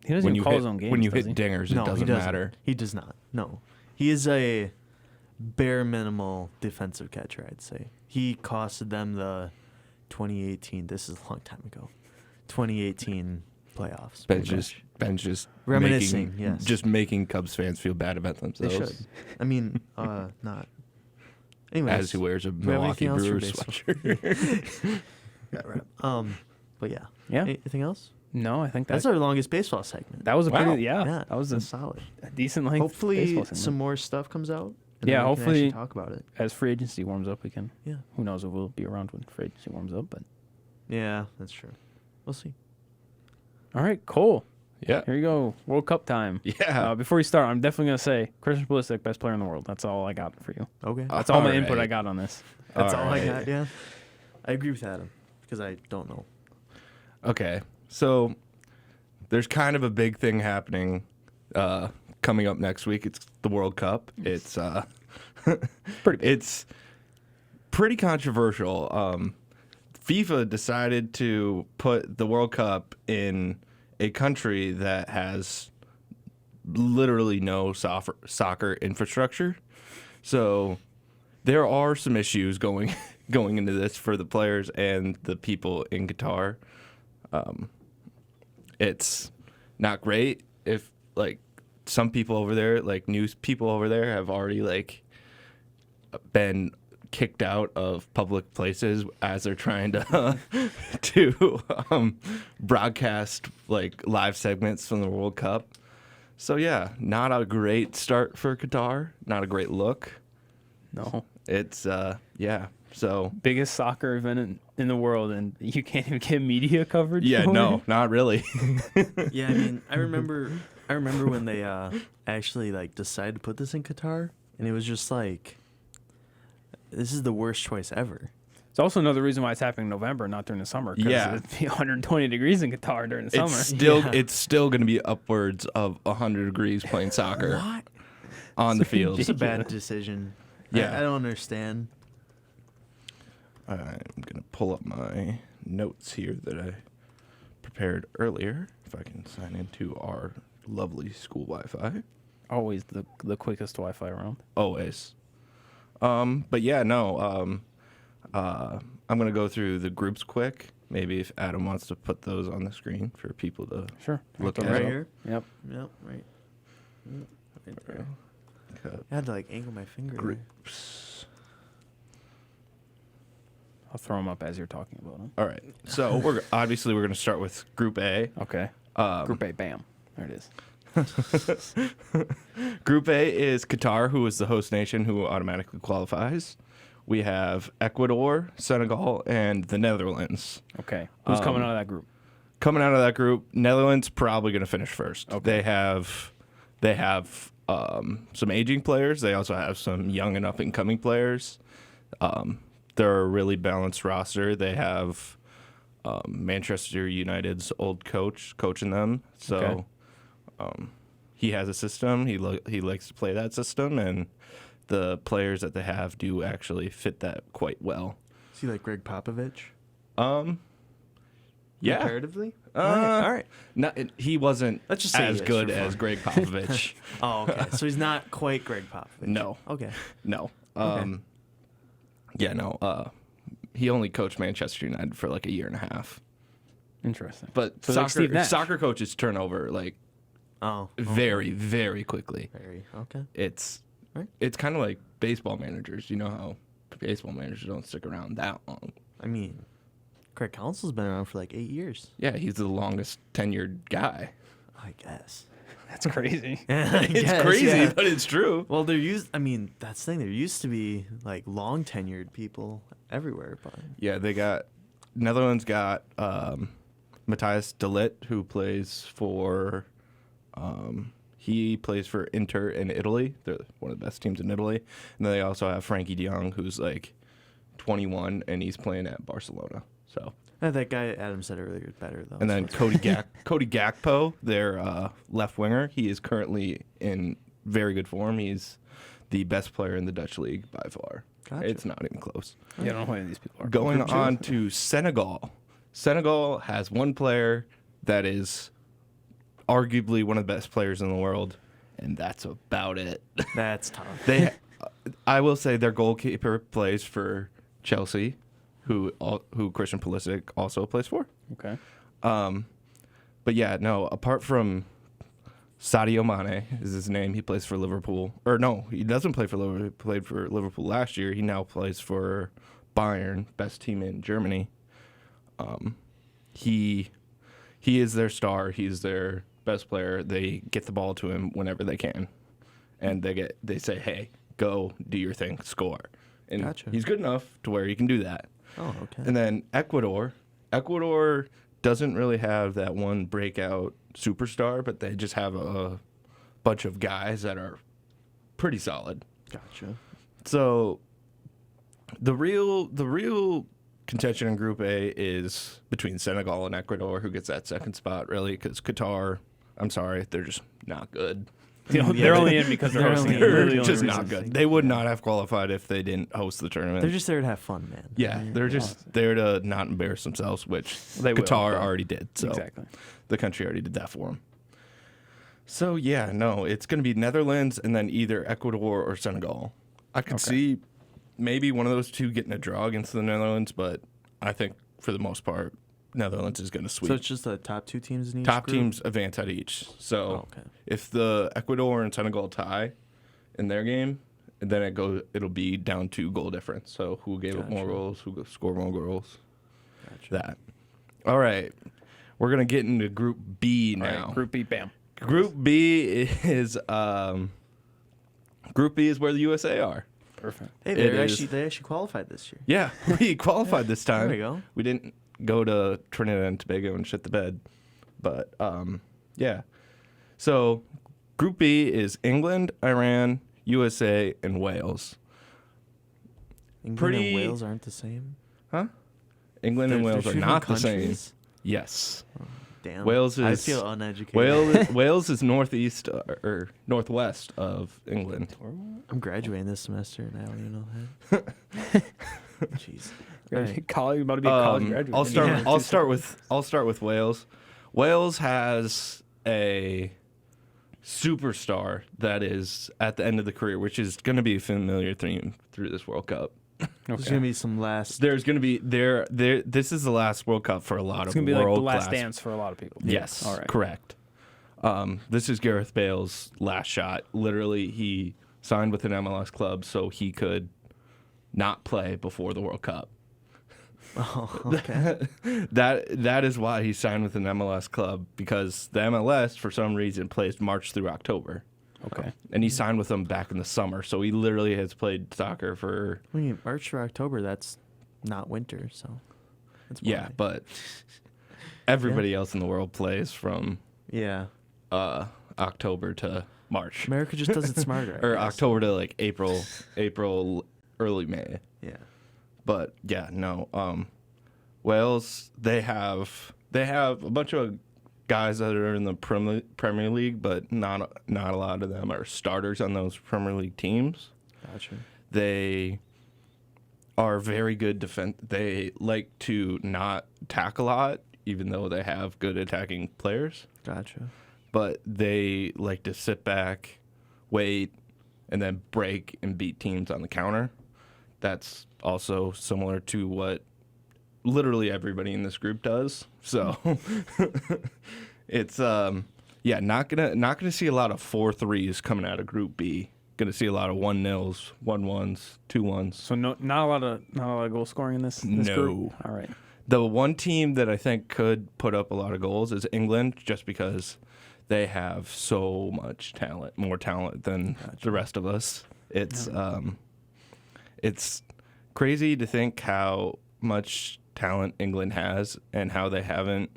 S1: He doesn't
S4: when
S1: even
S4: you
S1: call
S4: hit
S1: his own games,
S4: when you
S1: does
S4: hit
S1: he?
S4: dingers,
S2: No,
S4: it
S2: he
S4: doesn't
S2: doesn't.
S4: matter.
S2: He does not. No, he is a bare minimal defensive catcher, I'd say. He costed them the 2018. This is a long time ago. 2018 playoffs.
S4: Ben's just
S2: Reminiscing,
S4: making,
S2: yes.
S4: just making Cubs fans feel bad about
S2: They
S4: themselves.
S2: should. I mean, not. Anyways,
S4: As he wears a
S2: do we have
S4: Milwaukee
S2: anything else for
S4: Brewers
S2: baseball?
S4: sweatshirt.
S2: Yeah, right. But yeah.
S1: Yeah.
S2: Anything else?
S1: No, I think
S2: That's our longest baseball segment.
S1: that was a
S4: Wow.
S1: pretty that was a
S2: that's solid.
S1: decent length.
S2: Hopefully,
S1: baseball segment.
S2: some more stuff comes out. And
S1: Yeah,
S2: then we can actually
S1: hopefully-
S2: talk about it.
S1: as free agency warms up, we can.
S2: Yeah.
S1: Who knows if we'll be around when free agency warms up? But
S2: Yeah, that's true. We'll see.
S1: all right, Cole.
S4: Yeah.
S1: Here you go. World Cup time.
S4: Yeah.
S1: Before we start, I'm definitely gonna say Christian Pulisic, best player in the world. That's all I got for you.
S2: Okay.
S1: That's all my
S4: All
S1: input I
S4: right.
S1: got on this.
S2: That's all
S4: right.
S2: I got. Yeah. I agree with Adam because I don't know.
S4: Okay. So there's kind of a big thing happening coming up next week. It's the World Cup. It's
S1: Pretty big.
S4: it's pretty controversial. FIFA decided to put the World Cup in a country that has literally no soccer infrastructure. So there are some issues going into this for the players and the people in Qatar. It's not great if like some people over there, like news people over there, have already like been kicked out of public places as they're trying to to broadcast like live segments from the World Cup. So yeah, not a great start for Qatar. Not a great look.
S1: No.
S4: It's yeah. So
S1: Biggest soccer event in the world, and you can't even get media coverage.
S4: yeah,
S1: for
S4: no,
S1: it?
S4: not really.
S2: Yeah, I mean, I remember when they actually like decided to put this in Qatar, and it was just like, this is the worst choice ever.
S1: It's also another reason why it's happening in November, not during the summer. 'Cause
S4: Yeah.
S1: it'd be 120 degrees in Qatar during the summer.
S2: Yeah.
S4: It's still going to be upwards of 100 degrees playing soccer
S2: What?
S4: on the field.
S2: Just a bad decision.
S4: Yeah.
S2: I don't understand.
S4: I'm going to pull up my notes here that I prepared earlier. If I can sign into our lovely school Wi-Fi.
S1: Always the quickest Wi-Fi around.
S4: Always. But yeah, no. I'm going to go through the groups quick. Maybe if Adam wants to put those on the screen for people to
S1: Sure.
S4: look
S1: Right
S4: at.
S2: Right
S1: up.
S2: here.
S1: Yep.
S2: Yep. Right. Right there.
S4: Okay.
S2: I had to like angle my finger. there.
S4: Groups.
S1: I'll throw them up as you're talking about them.
S4: All right. So we're going to start with Group A.
S1: Okay. Group A, bam. There it is.
S4: Group A is Qatar, who is the host nation, who automatically qualifies. We have Ecuador, Senegal, and the Netherlands.
S1: Okay. Who's coming out of that group?
S4: Coming out of that group, Netherlands probably going to finish first.
S1: Okay.
S4: They have some aging players. They also have some young and up and coming players. They're a really balanced roster. They have Manchester United's old coach coaching them. So he has a system. He likes to play that system, and the players that they have do actually fit that quite well.
S2: Is he like Greg Popovich?
S4: Yeah.
S2: Comparatively?
S4: Uh,
S2: All right.
S4: He wasn't
S2: Let's just say
S4: as
S2: he is
S4: good
S2: for
S4: as
S2: fun.
S4: Greg Popovich.
S2: Oh, okay. So he's not quite Greg Popovich.
S4: No.
S2: Okay.
S4: No.
S2: Okay.
S4: Yeah, no. He only coached Manchester United for like a year and a half.
S1: Interesting.
S4: But
S1: So like Steve Nash.
S4: soccer coaches turn over like
S2: Oh.
S4: very, very quickly.
S2: Very. Okay.
S4: It's
S2: Right.
S4: it's kind of like baseball managers. You know how baseball managers don't stick around that long.
S2: I mean, Craig Counsell's been around for like 8 years.
S4: Yeah, he's the longest tenured guy.
S2: I guess.
S1: That's crazy.
S4: It's crazy, but it's true.
S2: Well, that's the thing. There used to be like long tenured people everywhere, but
S4: Yeah, they got Netherlands got Matthias de Ligt, who plays for he plays for Inter in Italy. They're one of the best teams in Italy. And then they also have Frankie de Jong, who's like 21 and he's playing at Barcelona. So
S2: that guy Adam said earlier is better though.
S4: and then
S2: so
S4: Cody Gakpo, their left winger, he is currently in very good form. He's the best player in the Dutch league by far.
S2: Gotcha.
S4: It's not even close.
S1: Yeah, I don't know who any of these people are.
S4: Going on to Senegal. Senegal has one player that is arguably one of the best players in the world, and that's about it.
S2: That's tough.
S4: I will say their goalkeeper plays for Chelsea, who Christian Pulisic also plays for.
S1: Okay.
S4: But yeah, no. Apart from Sadio Mane is his name, he plays for Liverpool. Or no, he doesn't play for Liverpool. He played for Liverpool last year. He now plays for Bayern, best team in Germany. He is their star. He's their best player. They get the ball to him whenever they can, and they say, "Hey, go do your thing, score." And
S2: Gotcha.
S4: he's good enough to where he can do that.
S2: Oh, okay.
S4: And then Ecuador doesn't really have that one breakout superstar, but they just have a bunch of guys that are pretty solid.
S2: Gotcha.
S4: So the real contention in Group A is between Senegal and Ecuador, who gets that second spot, really, because Qatar, I'm sorry, they're just not good.
S1: They're only in because they're hosting.
S4: They're just not good. They would not have qualified if they didn't host the tournament.
S2: They're just there to have fun, man.
S4: Yeah, they're just there to not embarrass themselves, which Qatar already did. So
S1: Exactly.
S4: the country already did that for them. So yeah, no, it's going to be Netherlands and then either Ecuador or Senegal. I could see maybe one of those two getting a draw against the Netherlands, but I think for the most part, Netherlands is going to sweep.
S2: So it's just the top two teams in each
S4: Top
S2: group?
S4: teams advance at each. So
S2: okay.
S4: if the Ecuador and Senegal tie in their game, then it'll be down to goal difference. So who gave up more
S2: Gotcha.
S4: goals, who scored more goals.
S2: Gotcha.
S4: That. All right. We're going to get into Group B
S1: All
S4: now.
S1: right, Group B, bam.
S4: Group B is where the USA are.
S1: Perfect.
S2: Hey, they actually qualified this year.
S4: Yeah, we qualified this time.
S2: There we go.
S4: We didn't go to Trinidad and Tobago and shit the bed. But yeah. So Group B is England, Iran, USA, and Wales.
S2: England and Wales aren't the same.
S4: Huh? England and
S2: They're
S4: Wales are
S2: two
S4: not
S2: different
S4: the same.
S2: countries?
S4: Yes.
S2: Damn.
S4: Wales
S2: I
S4: is-
S2: feel uneducated.
S4: Wales is northeast or northwest of England.
S2: I'm graduating this semester, and I don't even know that. Jeez. Right.
S1: College, about to be a college graduate.
S4: I'll start with Wales. Wales has a superstar that is at the end of the career, which is going to be a familiar theme through this World Cup.
S2: There's gonna be some last.
S4: There's going to be there. This is the last World Cup for a lot
S1: It's
S4: of
S1: gonna be like the
S4: world
S1: last
S4: class.
S1: dance for a lot of people.
S4: Yes,
S1: All right.
S4: correct. This is Gareth Bale's last shot. Literally, he signed with an MLS club so he could not play before the World Cup.
S2: Oh, okay.
S4: That is why he signed with an MLS club, because the MLS for some reason plays March through October.
S1: Okay.
S4: And he signed with them back in the summer, so he literally has played soccer for
S2: I mean, March or October. That's not winter, so. That's
S4: yeah,
S2: why.
S4: but everybody else in the world plays from
S2: Yeah.
S4: October to March,
S2: America just does it smarter. I
S4: or
S2: guess.
S4: October to like April, early May.
S2: Yeah.
S4: But yeah, no. Wales, they have a bunch of guys that are in the Premier League, but not a lot of them are starters on those Premier League teams.
S2: Gotcha.
S4: They are very good defense. They like to not attack a lot, even though they have good attacking players.
S2: Gotcha.
S4: But they like to sit back, wait, and then break and beat teams on the counter. That's also similar to what literally everybody in this group does. So it's not gonna see a lot of 4-3s coming out of Group B. Gonna see a lot of 1-0s, 1-1s, 2-1s.
S1: So not a lot of goal scoring in this
S4: No.
S1: group. All right.
S4: The one team that I think could put up a lot of goals is England, just because they have so much talent, more talent than the rest of us. It's crazy to think how much talent England has and how they haven't.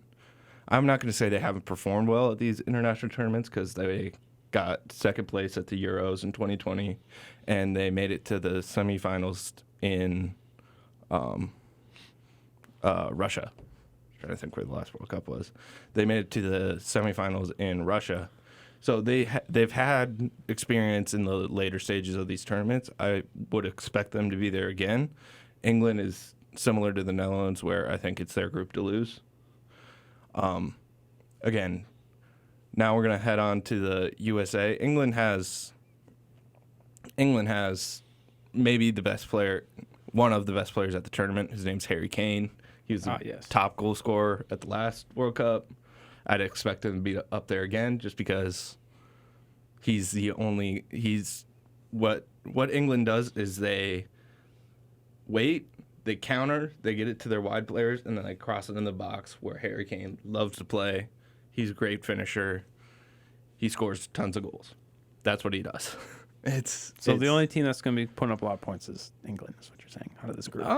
S4: I'm not going to say they haven't performed well at these international tournaments, because they got second place at the Euros in 2020, and they made it to the semifinals in Russia. I'm trying to think where the last World Cup was. They made it to the semifinals in Russia. So they've had experience in the later stages of these tournaments. I would expect them to be there again. England is similar to the Netherlands, where I think it's their group to lose. Again, Now we're gonna head on to the USA. England has maybe the best player, one of the best players at the tournament. His name's Harry Kane. He was the top goal scorer at the last World Cup. I'd expect him to be up there again just because he's what England does is they wait, they counter, they get it to their wide players, and then they cross it in the box where Harry Kane loves to play. He's a great finisher. He scores tons of goals. That's what he does.
S1: The only team that's going to be putting up a lot of points is England, is what you're saying, out of this group.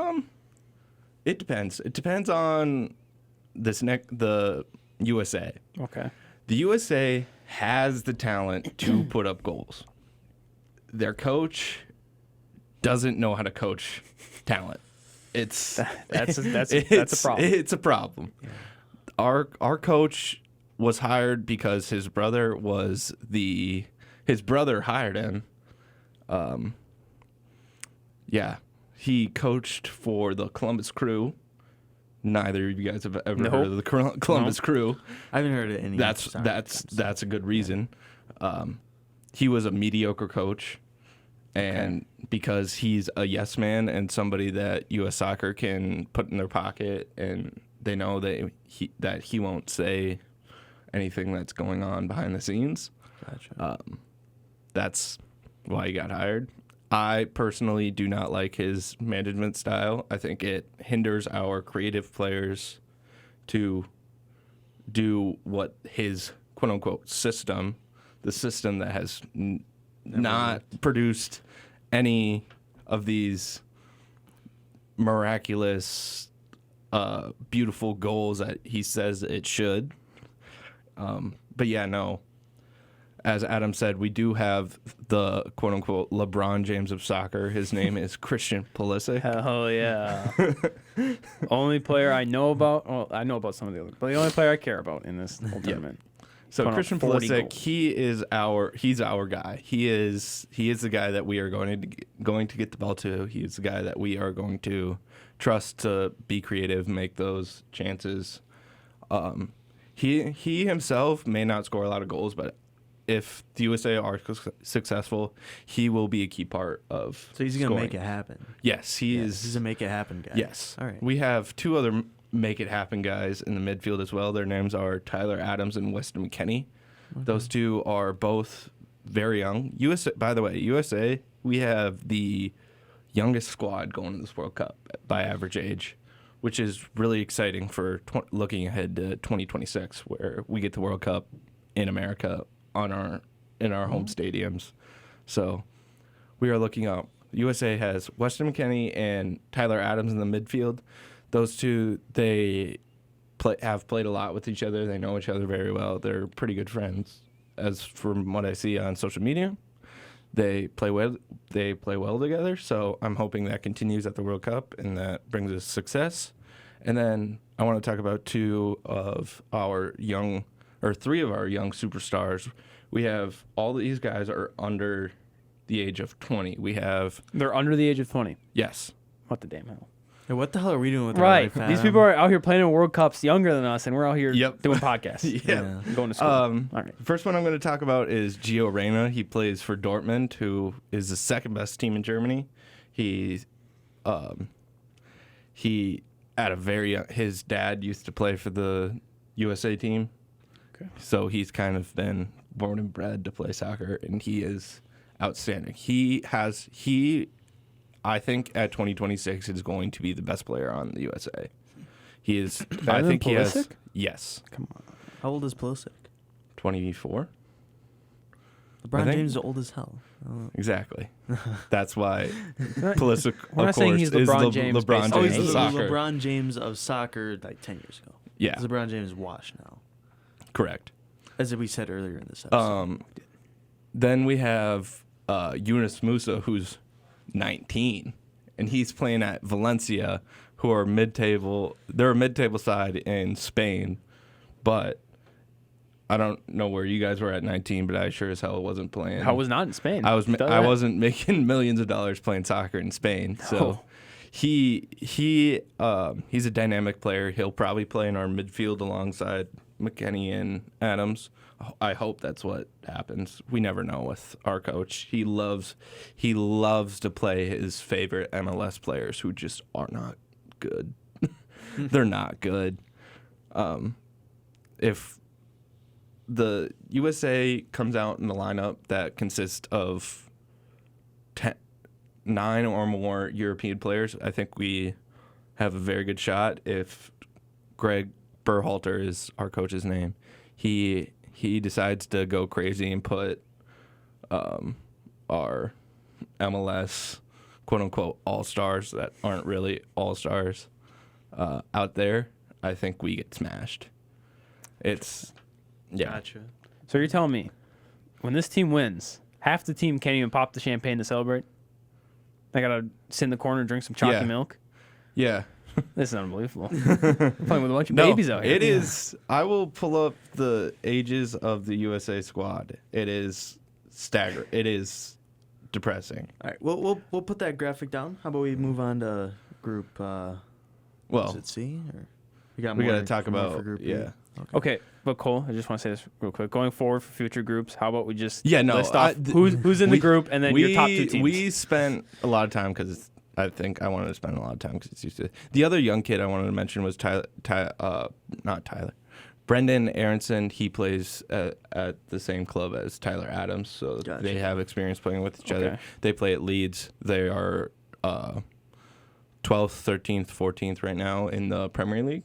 S4: It depends. It depends on the USA.
S1: Okay.
S4: The USA has the talent to put up goals. Their coach doesn't know how to coach talent. That's a problem. It's a problem. Yeah. Our coach was hired because his brother hired him. He coached for the Columbus Crew. Neither of you guys have ever heard of the Columbus Crew.
S2: I haven't heard of any.
S4: That's a good reason. He was a mediocre coach, and because he's a yes man and somebody that U.S. Soccer can put in their pocket, and they know that he won't say anything that's going on behind the scenes.
S2: Gotcha.
S4: That's why he got hired. I personally do not like his management style. I think it hinders our creative players to do what his quote-unquote system, the system that has not produced any of these miraculous, beautiful goals that he says it should. But yeah, no. As Adam said, we do have the quote-unquote LeBron James of soccer. His name is Christian Pulisic.
S1: Hell yeah. Only player I know about. Well, I know about some of the other, but the only player I care about in this whole tournament.
S4: So Christian Pulisic, he's our guy. He is the guy that we are going to get the ball to. He is the guy that we are going to trust to be creative, make those chances. He himself may not score a lot of goals, but if the USA are successful, he will be a key part of.
S2: So he's going to make it happen.
S4: Yes, he is.
S2: He's a make it happen guy.
S4: Yes.
S2: All right.
S4: We have two other make it happen guys in the midfield as well. Their names are Tyler Adams and Weston McKennie. Okay. Those two are both very young. By the way, USA, we have the youngest squad going to this World Cup by average age, which is really exciting for looking ahead to 2026, where we get the World Cup in America in our home stadiums. So we are looking up. USA has Weston McKennie and Tyler Adams in the midfield. Those two, they have played a lot with each other. They know each other very well. They're pretty good friends. As from what I see on social media, they play well. They play well together. So I'm hoping that continues at the World Cup and that brings us success. And then I want to talk about three of our young superstars. We have all these guys are under the age of 20.
S1: They're under the age of 20.
S4: Yes.
S1: What the damn hell?
S2: Hey, what the hell are we doing with our
S1: right?
S2: life,
S1: These people are out here playing in World Cups younger than us, and we're out here doing podcasts.
S4: Yeah.
S1: Going to school. All right.
S4: First one I'm going to talk about is Gio Reyna. He plays for Dortmund, who is the second best team in Germany. He at a very young, his dad used to play for the USA team. Okay. So he's kind of been born and bred to play soccer, and he is outstanding. I think at 2026 is going to be the best player on the USA. He is. I think he has. Yes.
S1: Come on.
S2: How old is Pulisic?
S4: 24.
S2: LeBron James is old as hell.
S4: Exactly. That's why Pulisic,
S1: we're not saying he's LeBron James.
S4: LeBron James of soccer.
S2: LeBron James of soccer like 10 years ago.
S4: Yeah.
S2: LeBron James is washed now.
S4: Correct.
S2: As we said earlier in this episode.
S4: Then we have Yunus Musa, who's 19, and he's playing at Valencia, who are mid-table. They're a mid-table side in Spain, but I don't know where you guys were at 19, but I sure as hell wasn't playing.
S1: I was not in Spain.
S4: I wasn't making millions of dollars playing soccer in Spain. No. So he's a dynamic player. He'll probably play in our midfield alongside McKennie and Adams. I hope that's what happens. We never know with our coach. He loves to play his favorite MLS players who just are not good. They're not good. If the USA comes out in the lineup that consists of 9 or more European players, I think we have a very good shot. If Greg Berhalter is our coach's name, he decides to go crazy and put our MLS quote-unquote all-stars that aren't really all-stars out there, I think we get smashed. It's, yeah.
S2: Gotcha.
S1: So you're telling me when this team wins, half the team can't even pop the champagne to celebrate? They got to sit in the corner and drink some chocolate milk?
S4: Yeah.
S1: This is unbelievable. Playing with a bunch of babies out here.
S4: It is. I will pull up the ages of the USA squad. It is staggering. It is depressing.
S2: All right, we'll put that graphic down. How about we move on to group? Is it C? Or we got
S4: to talk
S2: more
S4: about
S2: for group B?
S4: yeah.
S1: Okay, but Cole, I just want to say this real quick. Going forward for future groups, how about we just list off who's in the group and then your top 2 teams?
S4: We spent a lot of time because I think I wanted to spend a lot of time because it's used to. The other young kid I wanted to mention was not Tyler. Brendan Aronson. He plays at the same club as Tyler Adams, so
S2: Gotcha.
S4: they have experience playing with each other. They play at Leeds. They are 12th, 13th, 14th right now in the Premier League.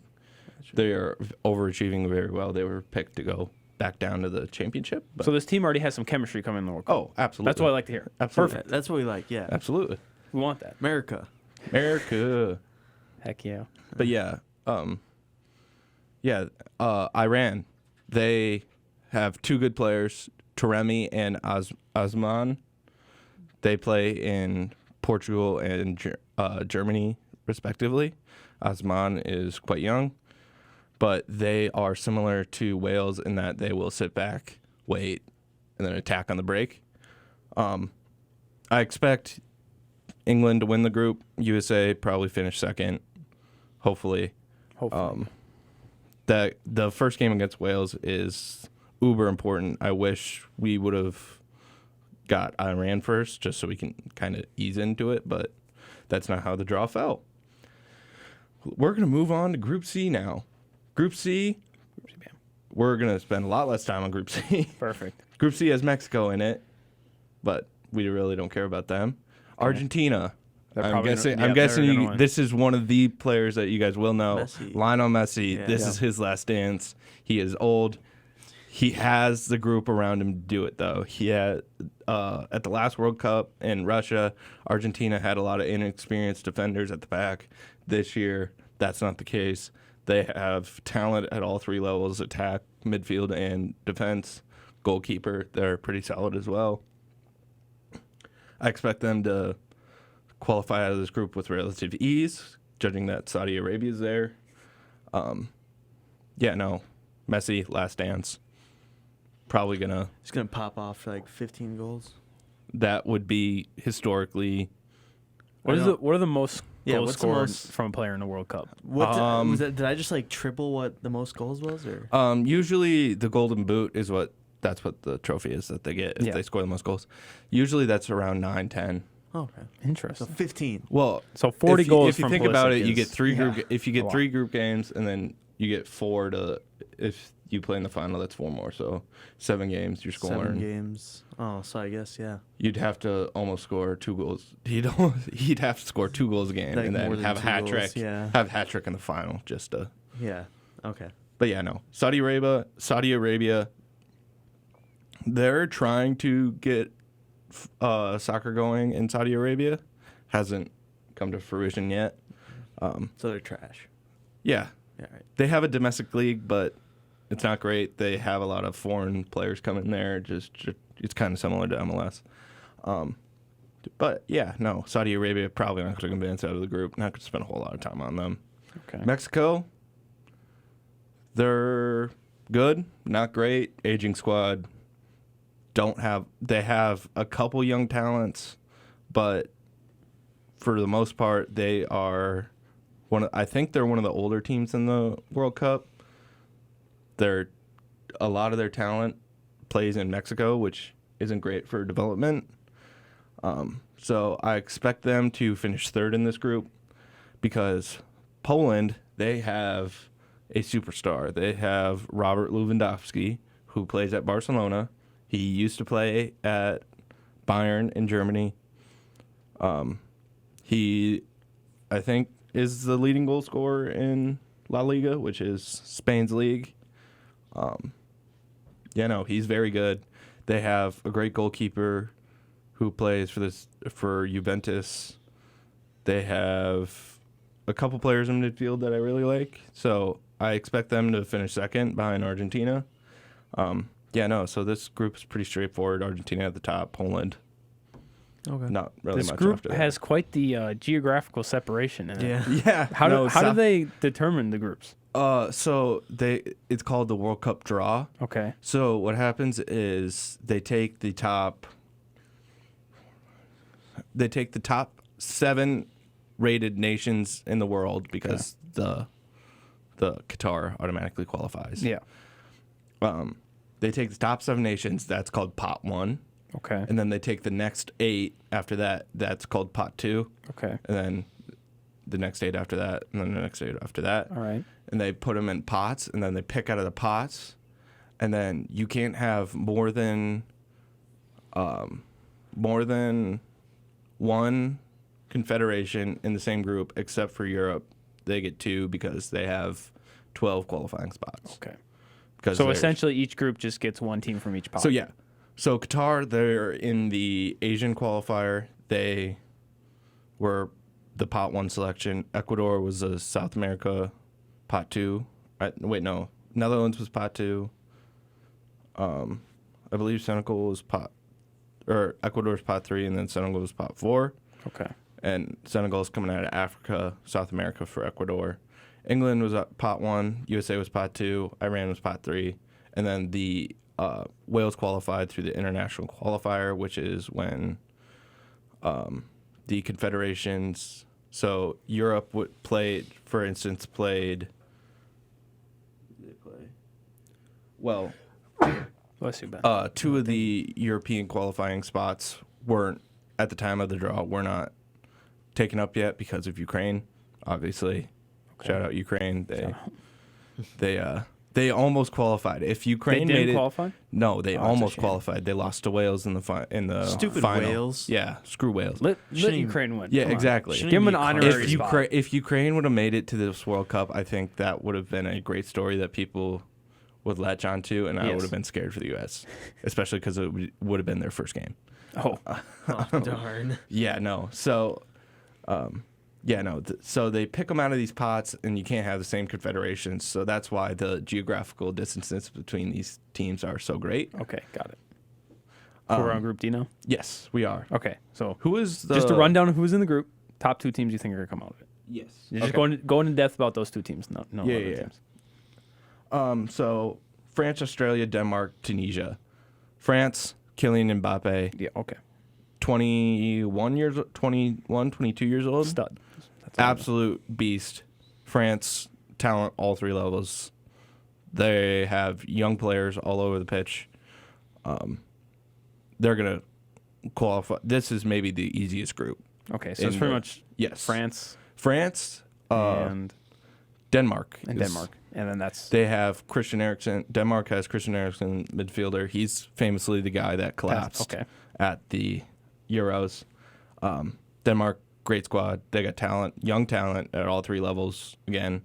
S4: They are overachieving very well. They were picked to go back down to the championship.
S1: So this team already has some chemistry coming in the World Cup.
S4: Oh, absolutely.
S1: That's what I like to hear.
S4: Absolutely.
S1: Perfect.
S2: That's what we like. Yeah.
S4: Absolutely.
S1: We want that.
S2: America.
S1: Heck yeah.
S4: But Iran. They have 2 good players, Taremi and Osman. They play in Portugal and Germany, respectively. Osman is quite young, but they are similar to Wales in that they will sit back, wait, and then attack on the break. I expect England to win the group. USA probably finish second, hopefully. That the first game against Wales is uber important. I wish we would have got Iran first just so we can kind of ease into it, but that's not how the draw fell. We're going to move on to Group C now. Group C, we're going to spend a lot less time on Group C.
S1: Perfect.
S4: Group C has Mexico in it, but we really don't care about them. Okay. Argentina. I'm guessing this is one of the players that you guys will know.
S2: Messi.
S4: Lionel Messi. Yeah. This is his last dance. He is old. He has the group around him to do it, though. He had, at the last World Cup in Russia, Argentina had a lot of inexperienced defenders at the back. This year, that's not the case. They have talent at all 3 levels, attack, midfield, and defense. Goalkeeper, they're pretty solid as well. I expect them to qualify out of this group with relative ease, judging that Saudi Arabia is there. Messi, last dance. Probably gonna.
S2: He's gonna pop off like 15 goals.
S4: That would be historically.
S1: What are the most goals
S2: what's
S1: scored
S2: the most
S1: from a player in the World Cup?
S2: Was that, did I just like triple what the most goals was, or?
S4: Usually the Golden Boot is that's what the trophy is that they get if they score the most goals. Usually that's around 9, 10.
S2: Oh, okay.
S1: Interesting.
S2: So 15.
S4: Well,
S1: so 40 goals.
S4: If you
S1: from
S4: think
S1: Pulisic
S4: about it, you get 3 group.
S1: Yeah.
S4: If you get 3 group games, and then you get 4 to if you play in the final, that's 4 more. So 7 games you're scoring.
S2: 7 games. Oh, so I guess
S4: you'd have to almost score 2 goals. He'd have to score 2 goals a game,
S2: like
S4: and then have a hat trick.
S2: Yeah.
S4: Have a hat trick in the final, just to.
S2: Yeah. Okay.
S4: But Saudi Arabia. They're trying to get soccer going in Saudi Arabia. Hasn't come to fruition yet.
S2: So they're trash.
S4: Yeah.
S2: Yeah. Right.
S4: They have a domestic league, but it's not great. They have a lot of foreign players coming there. Just it's kind of similar to MLS. But Saudi Arabia probably not going to advance out of the group. Not going to spend a whole lot of time on them.
S1: Okay.
S4: Mexico, they're good, not great. Aging squad. They have a couple young talents, but for the most part, they are I think they're one of the older teams in the World Cup. A lot of their talent plays in Mexico, which isn't great for development. So I expect them to finish third in this group because Poland, they have a superstar. They have Robert Lewandowski, who plays at Barcelona. He used to play at Bayern in Germany. He, I think, is the leading goal scorer in La Liga, which is Spain's league. He's very good. They have a great goalkeeper who plays for Juventus. They have a couple players in midfield that I really like. So I expect them to finish second behind Argentina. So this group is pretty straightforward. Argentina at the top, Poland.
S2: Okay.
S4: Not really
S1: This
S4: much
S1: group
S4: after that.
S1: has quite the geographical separation in it.
S2: Yeah.
S4: Yeah.
S1: How do they determine the groups?
S4: It's called the World Cup draw.
S1: Okay.
S4: So what happens is they take the top 7 rated nations in the world because the Qatar automatically qualifies.
S1: Yeah.
S4: They take the top 7 nations. That's called pot 1.
S1: Okay.
S4: And then they take the next 8 after that. That's called pot 2.
S1: Okay.
S4: And then the next 8 after that. And then the next 8 after that.
S1: All right.
S4: And they put them in pots. And then they pick out of the pots. And then you can't have more than one confederation in the same group except for Europe. They get 2 because they have 12 qualifying spots.
S1: Okay.
S4: Because
S1: So essentially, each group just gets one team from each pot.
S4: So yeah. So Qatar, they're in the Asian qualifier. They were the pot 1 selection. Ecuador was a South America pot 2. Netherlands was pot 2. I believe Senegal was Ecuador's pot 3, and then Senegal was pot 4.
S1: Okay.
S4: And Senegal's coming out of Africa, South America for Ecuador. England was at pot 1. USA was pot 2. Iran was pot 3. And then the Wales qualified through the international qualifier, which is when the confederations. So Europe played. Well,
S1: Bless you, Ben.
S4: 2 of the European qualifying spots weren't at the time of the draw. Were not taken up yet because of Ukraine. Obviously, shout out Ukraine. They almost qualified. If Ukraine
S1: They
S4: made
S1: didn't
S4: it,
S1: qualify?
S4: no, they
S1: Oh, that's a
S4: almost
S1: shame.
S4: qualified. They lost to Wales in the
S2: Stupid
S4: final.
S2: Wales.
S4: Yeah, screw Wales.
S1: Let
S2: Shouldn't-
S1: Ukraine win.
S4: Yeah,
S1: Come on.
S4: exactly.
S2: Shouldn't
S1: Give them an
S2: be
S1: honorary
S2: close.
S1: spot.
S4: If Ukraine would have made it to this World Cup, I think that would have been a great story that people would latch on to, and I
S1: Yes.
S4: would have been scared for the U.S., especially because it would have been their first game.
S1: Oh,
S2: Oh, darn.
S4: Yeah, no. So, so they pick them out of these pots, and you can't have the same confederations. So that's why the geographical distances between these teams are so great.
S1: okay, got it. So we're on Group D now?
S4: Yes, we are.
S1: Okay, so
S4: Who is the
S1: just a rundown of who's in the group. Top 2 teams you think are going to come out of it.
S4: Yes.
S1: You're just going in depth about those 2 teams. No
S4: Yeah,
S1: other
S4: yeah.
S1: teams.
S4: So France, Australia, Denmark, Tunisia. France, Kylian Mbappe,
S1: Yeah, okay.
S4: 22 years old.
S1: Stud. That's
S4: Absolute beast. France, talent, all 3 levels. They have young players all over the pitch. They're going to qualify. This is maybe the easiest group.
S1: Okay, so it's pretty much
S4: Yes.
S1: France
S4: France,
S1: and
S4: Denmark.
S1: Denmark. And then that's
S4: They have Christian Eriksen. Denmark has Christian Eriksen, midfielder. He's famously the guy that collapsed
S1: okay.
S4: at the Euros. Denmark, great squad. They got talent, young talent at all 3 levels. Again,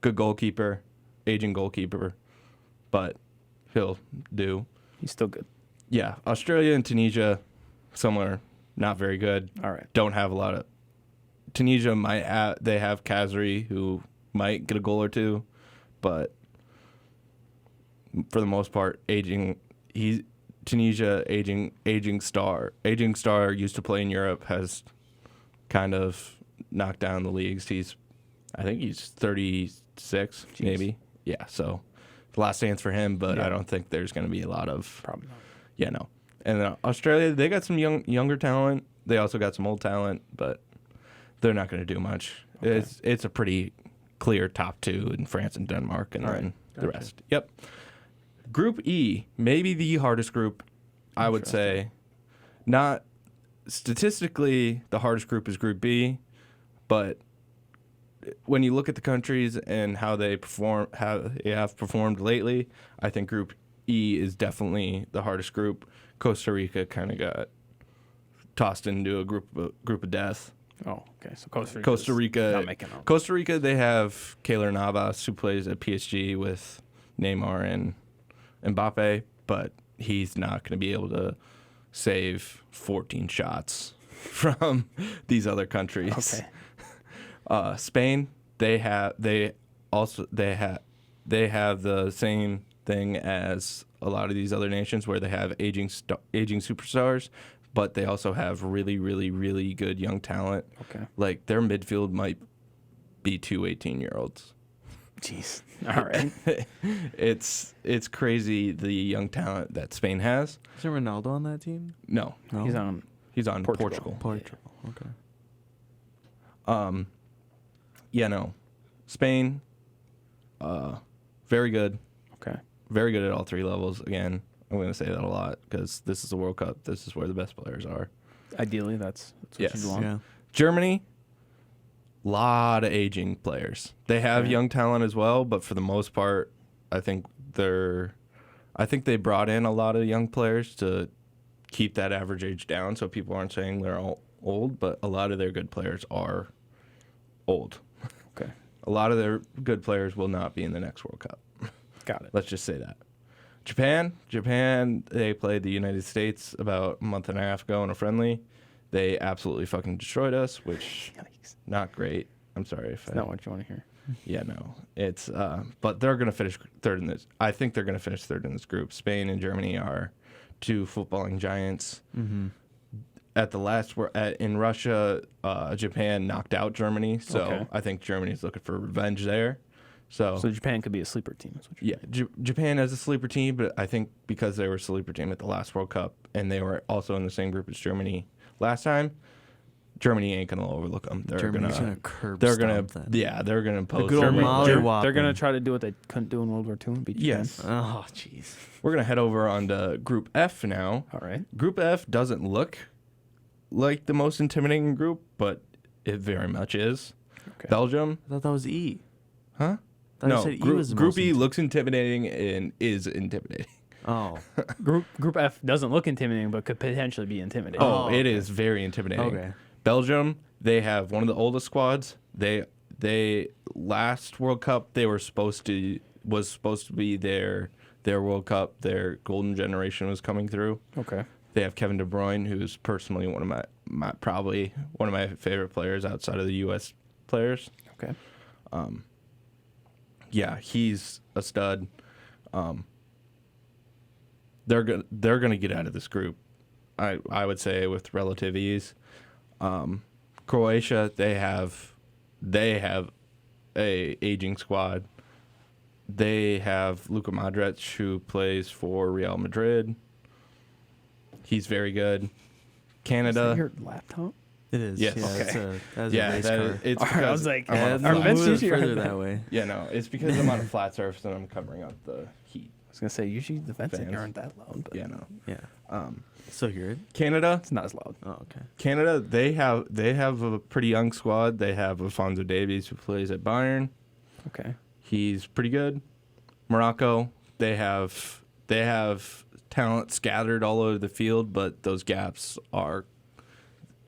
S4: good goalkeeper, aging goalkeeper, but he'll do.
S1: he's still good.
S4: Yeah, Australia and Tunisia, similar, not very good.
S1: All right.
S4: Don't have a lot of. Tunisia they have Kazri, who might get a goal or 2, but for the most part, Tunisia, aging star used to play in Europe, has kind of knocked down the leagues. I think he's 36,
S1: Jeez.
S4: maybe. Yeah, so last dance for him, but
S1: Yeah.
S4: I don't think there's going to be a lot of.
S1: Probably not.
S4: Yeah, no. And Australia, they got some younger talent. They also got some old talent, but they're not going to do much.
S1: Okay.
S4: It's a pretty clear top 2 in France and Denmark, and
S1: All
S4: then
S1: right.
S4: the
S2: Gotcha.
S4: rest. Yep. Group E, maybe the hardest group, I would say. Not statistically, the hardest group is Group B, but when you look at the countries and how they have performed lately, I think Group E is definitely the hardest group. Costa Rica kind of got tossed into a group of death.
S1: Oh, okay. So Costa
S4: Rica,
S1: not making out.
S4: Costa Rica, they have Keylor Navas, who plays at PSG with Neymar and Mbappe, but he's not going to be able to save 14 shots from these other countries.
S1: Okay.
S4: Spain, they have the same thing as a lot of these other nations where they have aging superstars, but they also have really, really, really good young talent.
S1: Okay.
S4: Like their midfield might be 2 18-year-olds.
S1: Jeez. All right.
S4: It's crazy the young talent that Spain has.
S2: Is there Ronaldo on that team?
S4: No,
S2: No.
S4: he's on
S1: Portugal.
S4: Portugal.
S2: Okay.
S4: Yeah, no. Spain, very good.
S1: Okay.
S4: Very good at all three levels. Again, I'm going to say that a lot because this is the World Cup. This is where the best players are.
S1: Ideally, that's what
S4: Yes.
S1: you want.
S2: Yeah.
S4: Germany, lot of aging players. They have young talent as well, but for the most part, I think they brought in a lot of young players to keep that average age down so people aren't saying they're all old, but a lot of their good players are old.
S1: Okay.
S4: A lot of their good players will not be in the next World Cup.
S1: Got it.
S4: Let's just say that. Japan, they played the United States about a month and a half ago in a friendly. They absolutely fucking destroyed us, which
S1: Yikes.
S4: not great. I'm sorry if
S1: That's not what you want to hear.
S4: Yeah, no. It's but they're going to finish third in this. I think they're going to finish third in this group. Spain and Germany are two footballing giants.
S2: Mm-hmm.
S4: At the last in Russia, Japan knocked out Germany, so
S1: Okay.
S4: I think Germany's looking for revenge there. So
S1: Japan could be a sleeper team. Is what you're
S4: yeah, Japan has a sleeper team, but I think because they were a sleeper team at the last World Cup and they were also in the same group as Germany last time, Germany ain't gonna overlook them.
S2: Germany's gonna curb
S4: They're gonna
S2: stomp them.
S4: yeah, they're gonna impose.
S2: good old
S4: Germany.
S2: Molly
S1: They're
S2: Whopping.
S1: going to try to do what they couldn't do in World War II and beat Japan.
S4: Yes.
S2: Oh, jeez.
S4: We're gonna head over on to Group F now.
S1: All right.
S4: Group F doesn't look like the most intimidating group, but it very much is.
S1: Okay.
S4: Belgium,
S2: I thought that was E.
S4: huh?
S2: I thought you
S4: No,
S2: said E
S4: Group,
S2: was the
S4: Group
S2: most
S4: E looks intimidating and is intimidating.
S2: Oh.
S1: Group F doesn't look intimidating, but could potentially be intimidating.
S4: Oh,
S2: okay.
S4: it is very intimidating.
S2: Okay.
S4: Belgium, they have one of the oldest squads. They last World Cup they was supposed to be their World Cup. Their golden generation was coming through.
S1: Okay.
S4: They have Kevin De Bruyne, who's personally one of my probably one of my favorite players outside of the U.S. players.
S1: Okay.
S4: Yeah, he's a stud. They're gonna get out of this group. I would say with relative ease. Croatia, they have a aging squad. They have Luka Modric, who plays for Real Madrid. He's very good.
S1: Is
S4: Canada.
S1: that your laptop?
S2: It is.
S4: Yes.
S2: Yeah,
S1: Okay.
S2: That's
S4: Yeah,
S2: a race
S4: that
S2: car.
S4: is, it's
S1: All right, I
S4: because
S1: was like,
S4: I'm on a
S2: Yeah,
S1: Our
S4: flat-
S1: vents
S2: move it
S1: usually are
S2: further
S1: that-
S2: that way.
S4: Yeah, no, it's because I'm on a flat surface and I'm covering up the heat.
S1: I was going to say, usually the vents
S4: Fans.
S1: aren't that loud, but
S4: Yeah, no.
S2: Yeah. So hear it?
S4: Canada,
S1: it's not as loud.
S2: Oh, okay.
S4: Canada, they have a pretty young squad. They have Alphonso Davies, who plays at Bayern.
S1: Okay.
S4: He's pretty good. Morocco, they have talent scattered all over the field, but those gaps are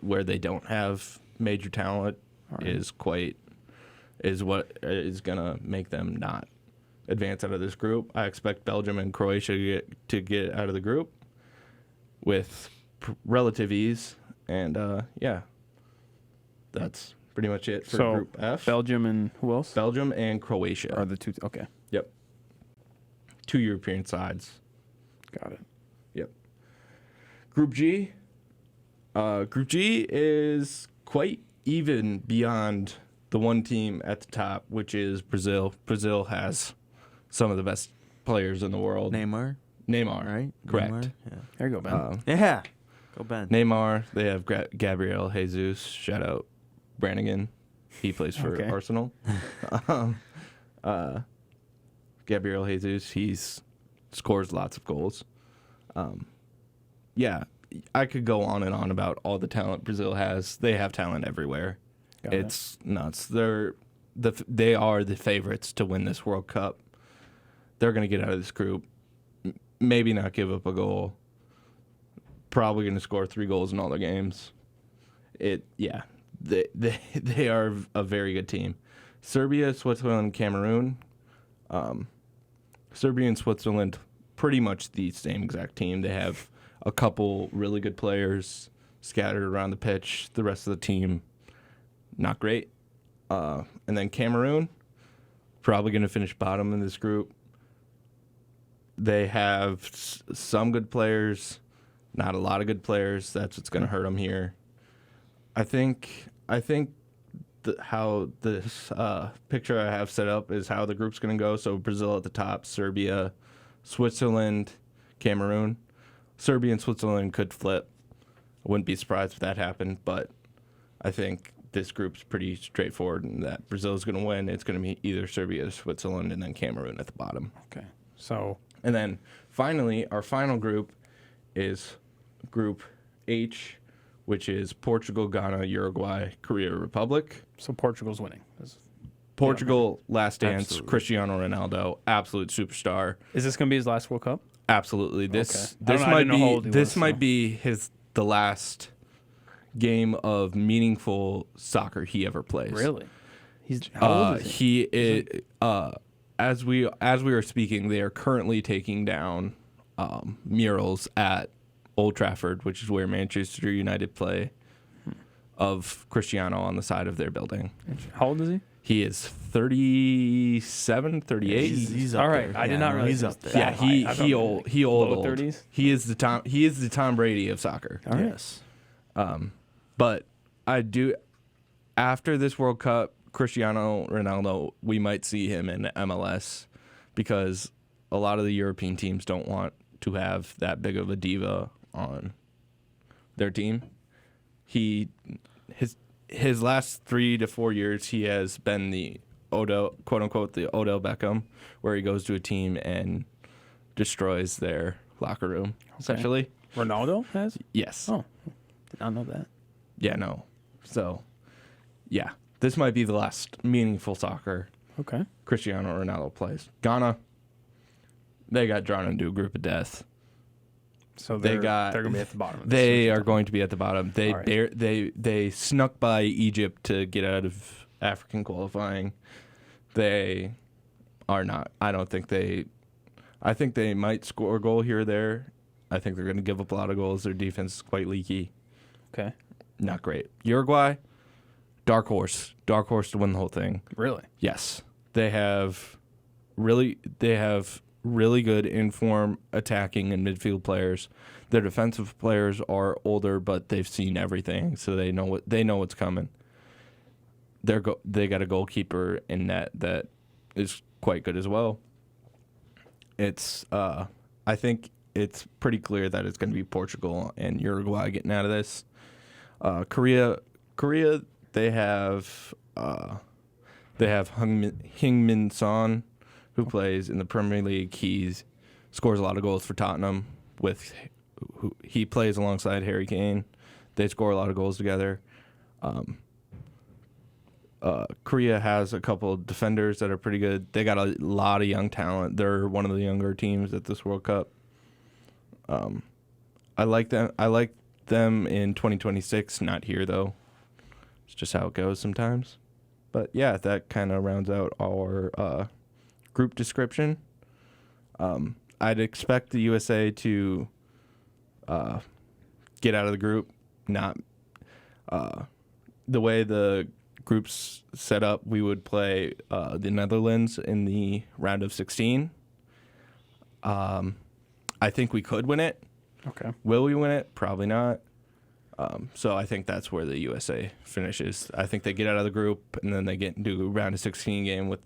S4: where they don't have major talent
S1: All right.
S4: is what is gonna make them not advance out of this group. I expect Belgium and Croatia to get out of the group with relative ease, and yeah, that's pretty much it for
S1: So,
S4: Group F.
S1: Belgium and who else?
S4: Belgium and Croatia
S1: Are the two. Okay.
S4: Yep. Two European sides.
S1: Got it.
S4: Yep. Group G. Group G is quite even beyond the one team at the top, which is Brazil. Brazil has some of the best players in the world.
S2: Neymar,
S4: Neymar.
S2: right?
S4: Correct.
S2: Neymar?
S1: There you go, Ben.
S2: Yeah. Go Ben.
S4: Neymar. They have Gabriel Jesus. Shout out Brannigan. He plays for
S1: Okay.
S4: Arsenal. Gabriel Jesus. He's scores lots of goals. Yeah, I could go on and on about all the talent Brazil has. They have talent everywhere. It's nuts. They are the favorites to win this World Cup. They're going to get out of this group. Maybe not give up a goal. Probably going to score 3 goals in all their games. They are a very good team. Serbia, Switzerland, Cameroon. Serbia and Switzerland, pretty much the same exact team. They have a couple really good players scattered around the pitch. The rest of the team, not great. And then Cameroon, probably going to finish bottom in this group. They have some good players, not a lot of good players. That's what's going to hurt them here. I think how this picture I have set up is how the group's going to go. So Brazil at the top, Serbia, Switzerland, Cameroon. Serbia and Switzerland could flip. I wouldn't be surprised if that happened, but I think this group's pretty straightforward in that Brazil is going to win. It's going to be either Serbia or Switzerland and then Cameroon at the bottom.
S1: Okay. So.
S4: And then finally, our final group is Group H, which is Portugal, Ghana, Uruguay, Korea, Republic.
S1: So Portugal's winning.
S4: Portugal, last dance,
S1: Absolutely.
S4: Cristiano Ronaldo, absolute superstar.
S1: Is this going to be his last World Cup?
S4: Absolutely.
S1: Okay.
S4: This
S1: I
S4: might
S1: didn't know how old
S4: be
S1: he was,
S4: might
S1: so.
S4: be the last game of meaningful soccer he ever plays.
S1: Really? He's how old is he?
S4: As we are speaking, they are currently taking down murals at Old Trafford, which is where Manchester United play, of Cristiano on the side of their building.
S1: How old is he?
S4: He is 37, 38.
S2: He's up
S1: All right,
S2: there.
S1: I did not realize
S2: he's up
S1: he was
S2: there.
S1: that
S4: Yeah,
S1: high.
S4: he old.
S1: Low 30s?
S4: He is the Tom Brady of soccer.
S1: All right.
S2: Yes.
S4: But I do, after this World Cup, Cristiano Ronaldo, we might see him in MLS because a lot of the European teams don't want to have that big of a diva on their team. His last 3 to 4 years, he has been the Odell, quote unquote, the Odell Beckham, where he goes to a team and destroys their locker room, essentially.
S1: Ronaldo has?
S4: Yes.
S1: Oh, did not know that.
S4: Yeah, no. So, yeah, this might be the last meaningful soccer
S1: Okay.
S4: Cristiano Ronaldo plays. Ghana, they got drawn into a group of death.
S1: So
S4: They're
S1: they're going to be at the bottom. Of this.
S4: They are going to be at the bottom. They
S1: All right.
S4: they snuck by Egypt to get out of African qualifying. They are not. I think they might score a goal here or there. I think they're going to give up a lot of goals. Their defense is quite leaky.
S1: Okay.
S4: Not great. Uruguay, dark horse to win the whole thing.
S1: Really?
S4: Yes, they have really good in-form attacking and midfield players. Their defensive players are older, but they've seen everything, so they know what's coming. They got a goalkeeper in net that is quite good as well. It's I think it's pretty clear that it's going to be Portugal and Uruguay getting out of this. Korea, they have Heung-min Son, who plays in the Premier League. He scores a lot of goals for Tottenham. He plays alongside Harry Kane. They score a lot of goals together. Korea has a couple of defenders that are pretty good. They got a lot of young talent. They're one of the younger teams at this World Cup. I like them in 2026. Not here though. It's just how it goes sometimes. But yeah, that kind of rounds out our group description. I'd expect the USA to get out of the group. Not the way the group's set up, we would play the Netherlands in the round of 16. I think we could win it.
S1: Okay.
S4: Will we win it? Probably not. So I think that's where the USA finishes. I think they get out of the group, and then they get into a round of 16 game with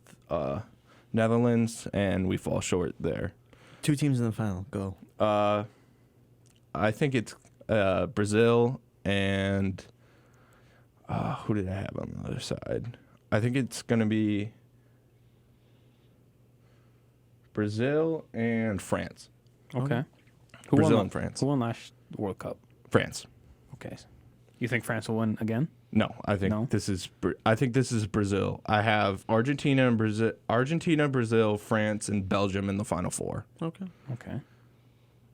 S4: Netherlands, and we fall short there.
S2: 2 teams in the final. Go.
S4: I think it's Brazil and who did I have on the other side? I think it's going to be Brazil and France.
S1: Okay.
S4: Brazil and France.
S1: Who won last World Cup?
S4: France.
S1: Okay. You think France will win again?
S4: No, I think this is Brazil. I have Argentina, Brazil, France, and Belgium in the final four.
S2: Okay.
S1: Okay.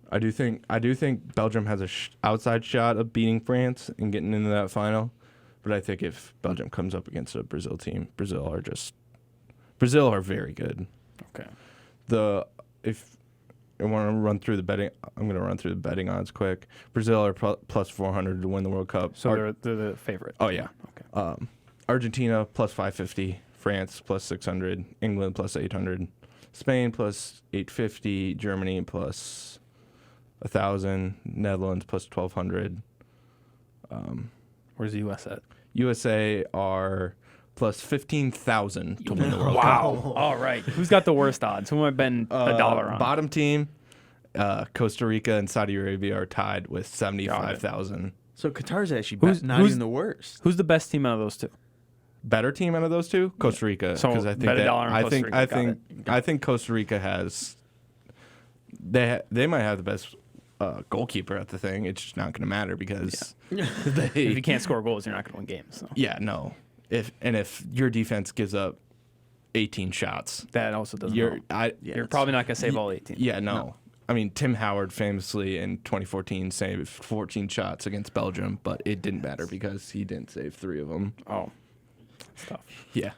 S4: I do think Belgium has a outside shot of beating France and getting into that final, but I think if Belgium comes up against a Brazil team, Brazil are very good.
S1: Okay.
S4: If I want to run through the betting, I'm going to run through the betting odds quick. Brazil are plus 400 to win the World Cup.
S1: So they're the favorite.
S4: Oh yeah.
S1: Okay.
S4: Argentina plus 550, France plus 600, England plus 800, Spain plus 850, Germany plus 1,000, Netherlands plus 1,200.
S1: Where's the U.S. at?
S4: USA are plus 15,000 to win the World Cup.
S1: Wow. All right. Who's got the worst odds? Who am I betting $1 on?
S4: Bottom team, Costa Rica and Saudi Arabia are tied with 75,000.
S2: So Qatar's actually
S1: Who's-
S2: not
S1: who's-
S2: even the worst.
S1: Who's the best team out of those two?
S4: Better team out of those two, Costa Rica.
S1: So,
S4: because I think
S1: bet $1 on Costa Rica. Got
S4: I think Costa Rica has. They might have the best goalkeeper at the thing. It's just not going to matter because
S1: If you can't score goals, you're not going to win games. So.
S4: yeah, no. If your defense gives up 18 shots,
S1: That also doesn't
S4: you're
S1: help. You're probably not going to save all 18.
S4: yeah, no. I mean, Tim Howard famously in 2014 saved 14 shots against Belgium, but it didn't matter because he didn't save 3 of them.
S1: Oh. That's tough.
S4: Yeah.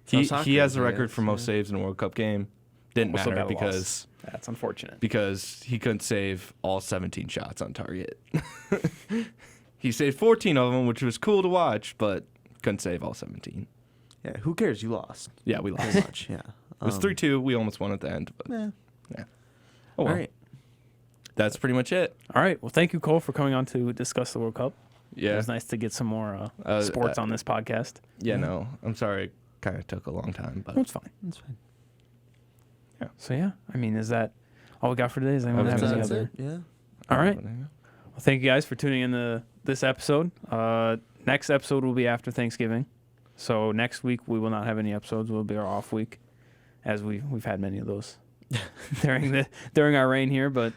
S2: So
S4: He
S2: soccer,
S4: has the
S2: I
S4: record
S2: guess,
S4: for most
S2: yeah.
S4: saves in a World Cup game. Didn't
S1: Also
S4: matter
S1: got a loss.
S4: because
S1: That's unfortunate.
S4: he couldn't save all 17 shots on target. He saved 14 of them, which was cool to watch, but couldn't save all 17.
S2: Yeah, who cares? You lost.
S4: Yeah, we lost.
S2: Pretty
S4: It
S2: much, yeah.
S4: was 3-2. We almost won at the end. But
S2: Yeah.
S4: yeah.
S2: All
S4: Oh, well.
S2: right.
S4: That's pretty much it.
S1: All right. Well, thank you, Cole, for coming on to discuss the World Cup. It
S4: Yeah.
S1: was nice to get some more sports on this podcast.
S4: Yeah, no. I'm sorry. It kind of took a long time, but
S1: It's fine.
S2: That's fine.
S1: So, yeah. I mean, is that all we got for today? Is anyone have any
S2: That's
S1: other?
S2: it. Yeah.
S1: All right. Well, thank you guys for tuning in to this episode. Next episode will be after Thanksgiving. So next week we will not have any episodes. It will be our off week, as we've had many of those during our reign here. But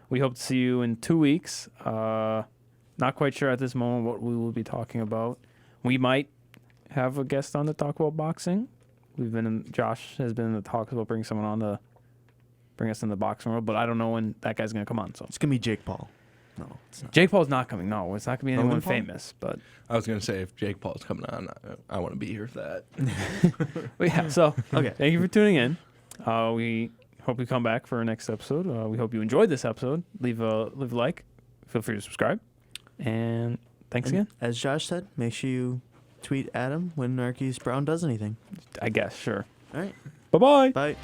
S1: we hope to see you in 2 weeks. Not quite sure at this moment what we will be talking about. We might have a guest on to talk about boxing. Josh has been in the talks about bringing someone on to bring us in the boxing world, but I don't know when that guy's gonna come on. So
S2: It's gonna be Jake Paul. No, it's not.
S1: Jake Paul's not coming. No, it's not gonna be anyone
S2: Logan Paul?
S1: famous. But
S4: I was going to say, if Jake Paul's coming on, I want to be here for that.
S1: yeah. So
S2: Okay.
S1: thank you for tuning in. We hope you come back for our next episode. We hope you enjoyed this episode. Leave a like. Feel free to subscribe. And thanks
S2: And
S1: again.
S2: As Josh said, make sure you tweet Adam when Marquise Brown does anything.
S1: I guess. Sure.
S2: All right.
S1: Bye-bye.
S2: Bye.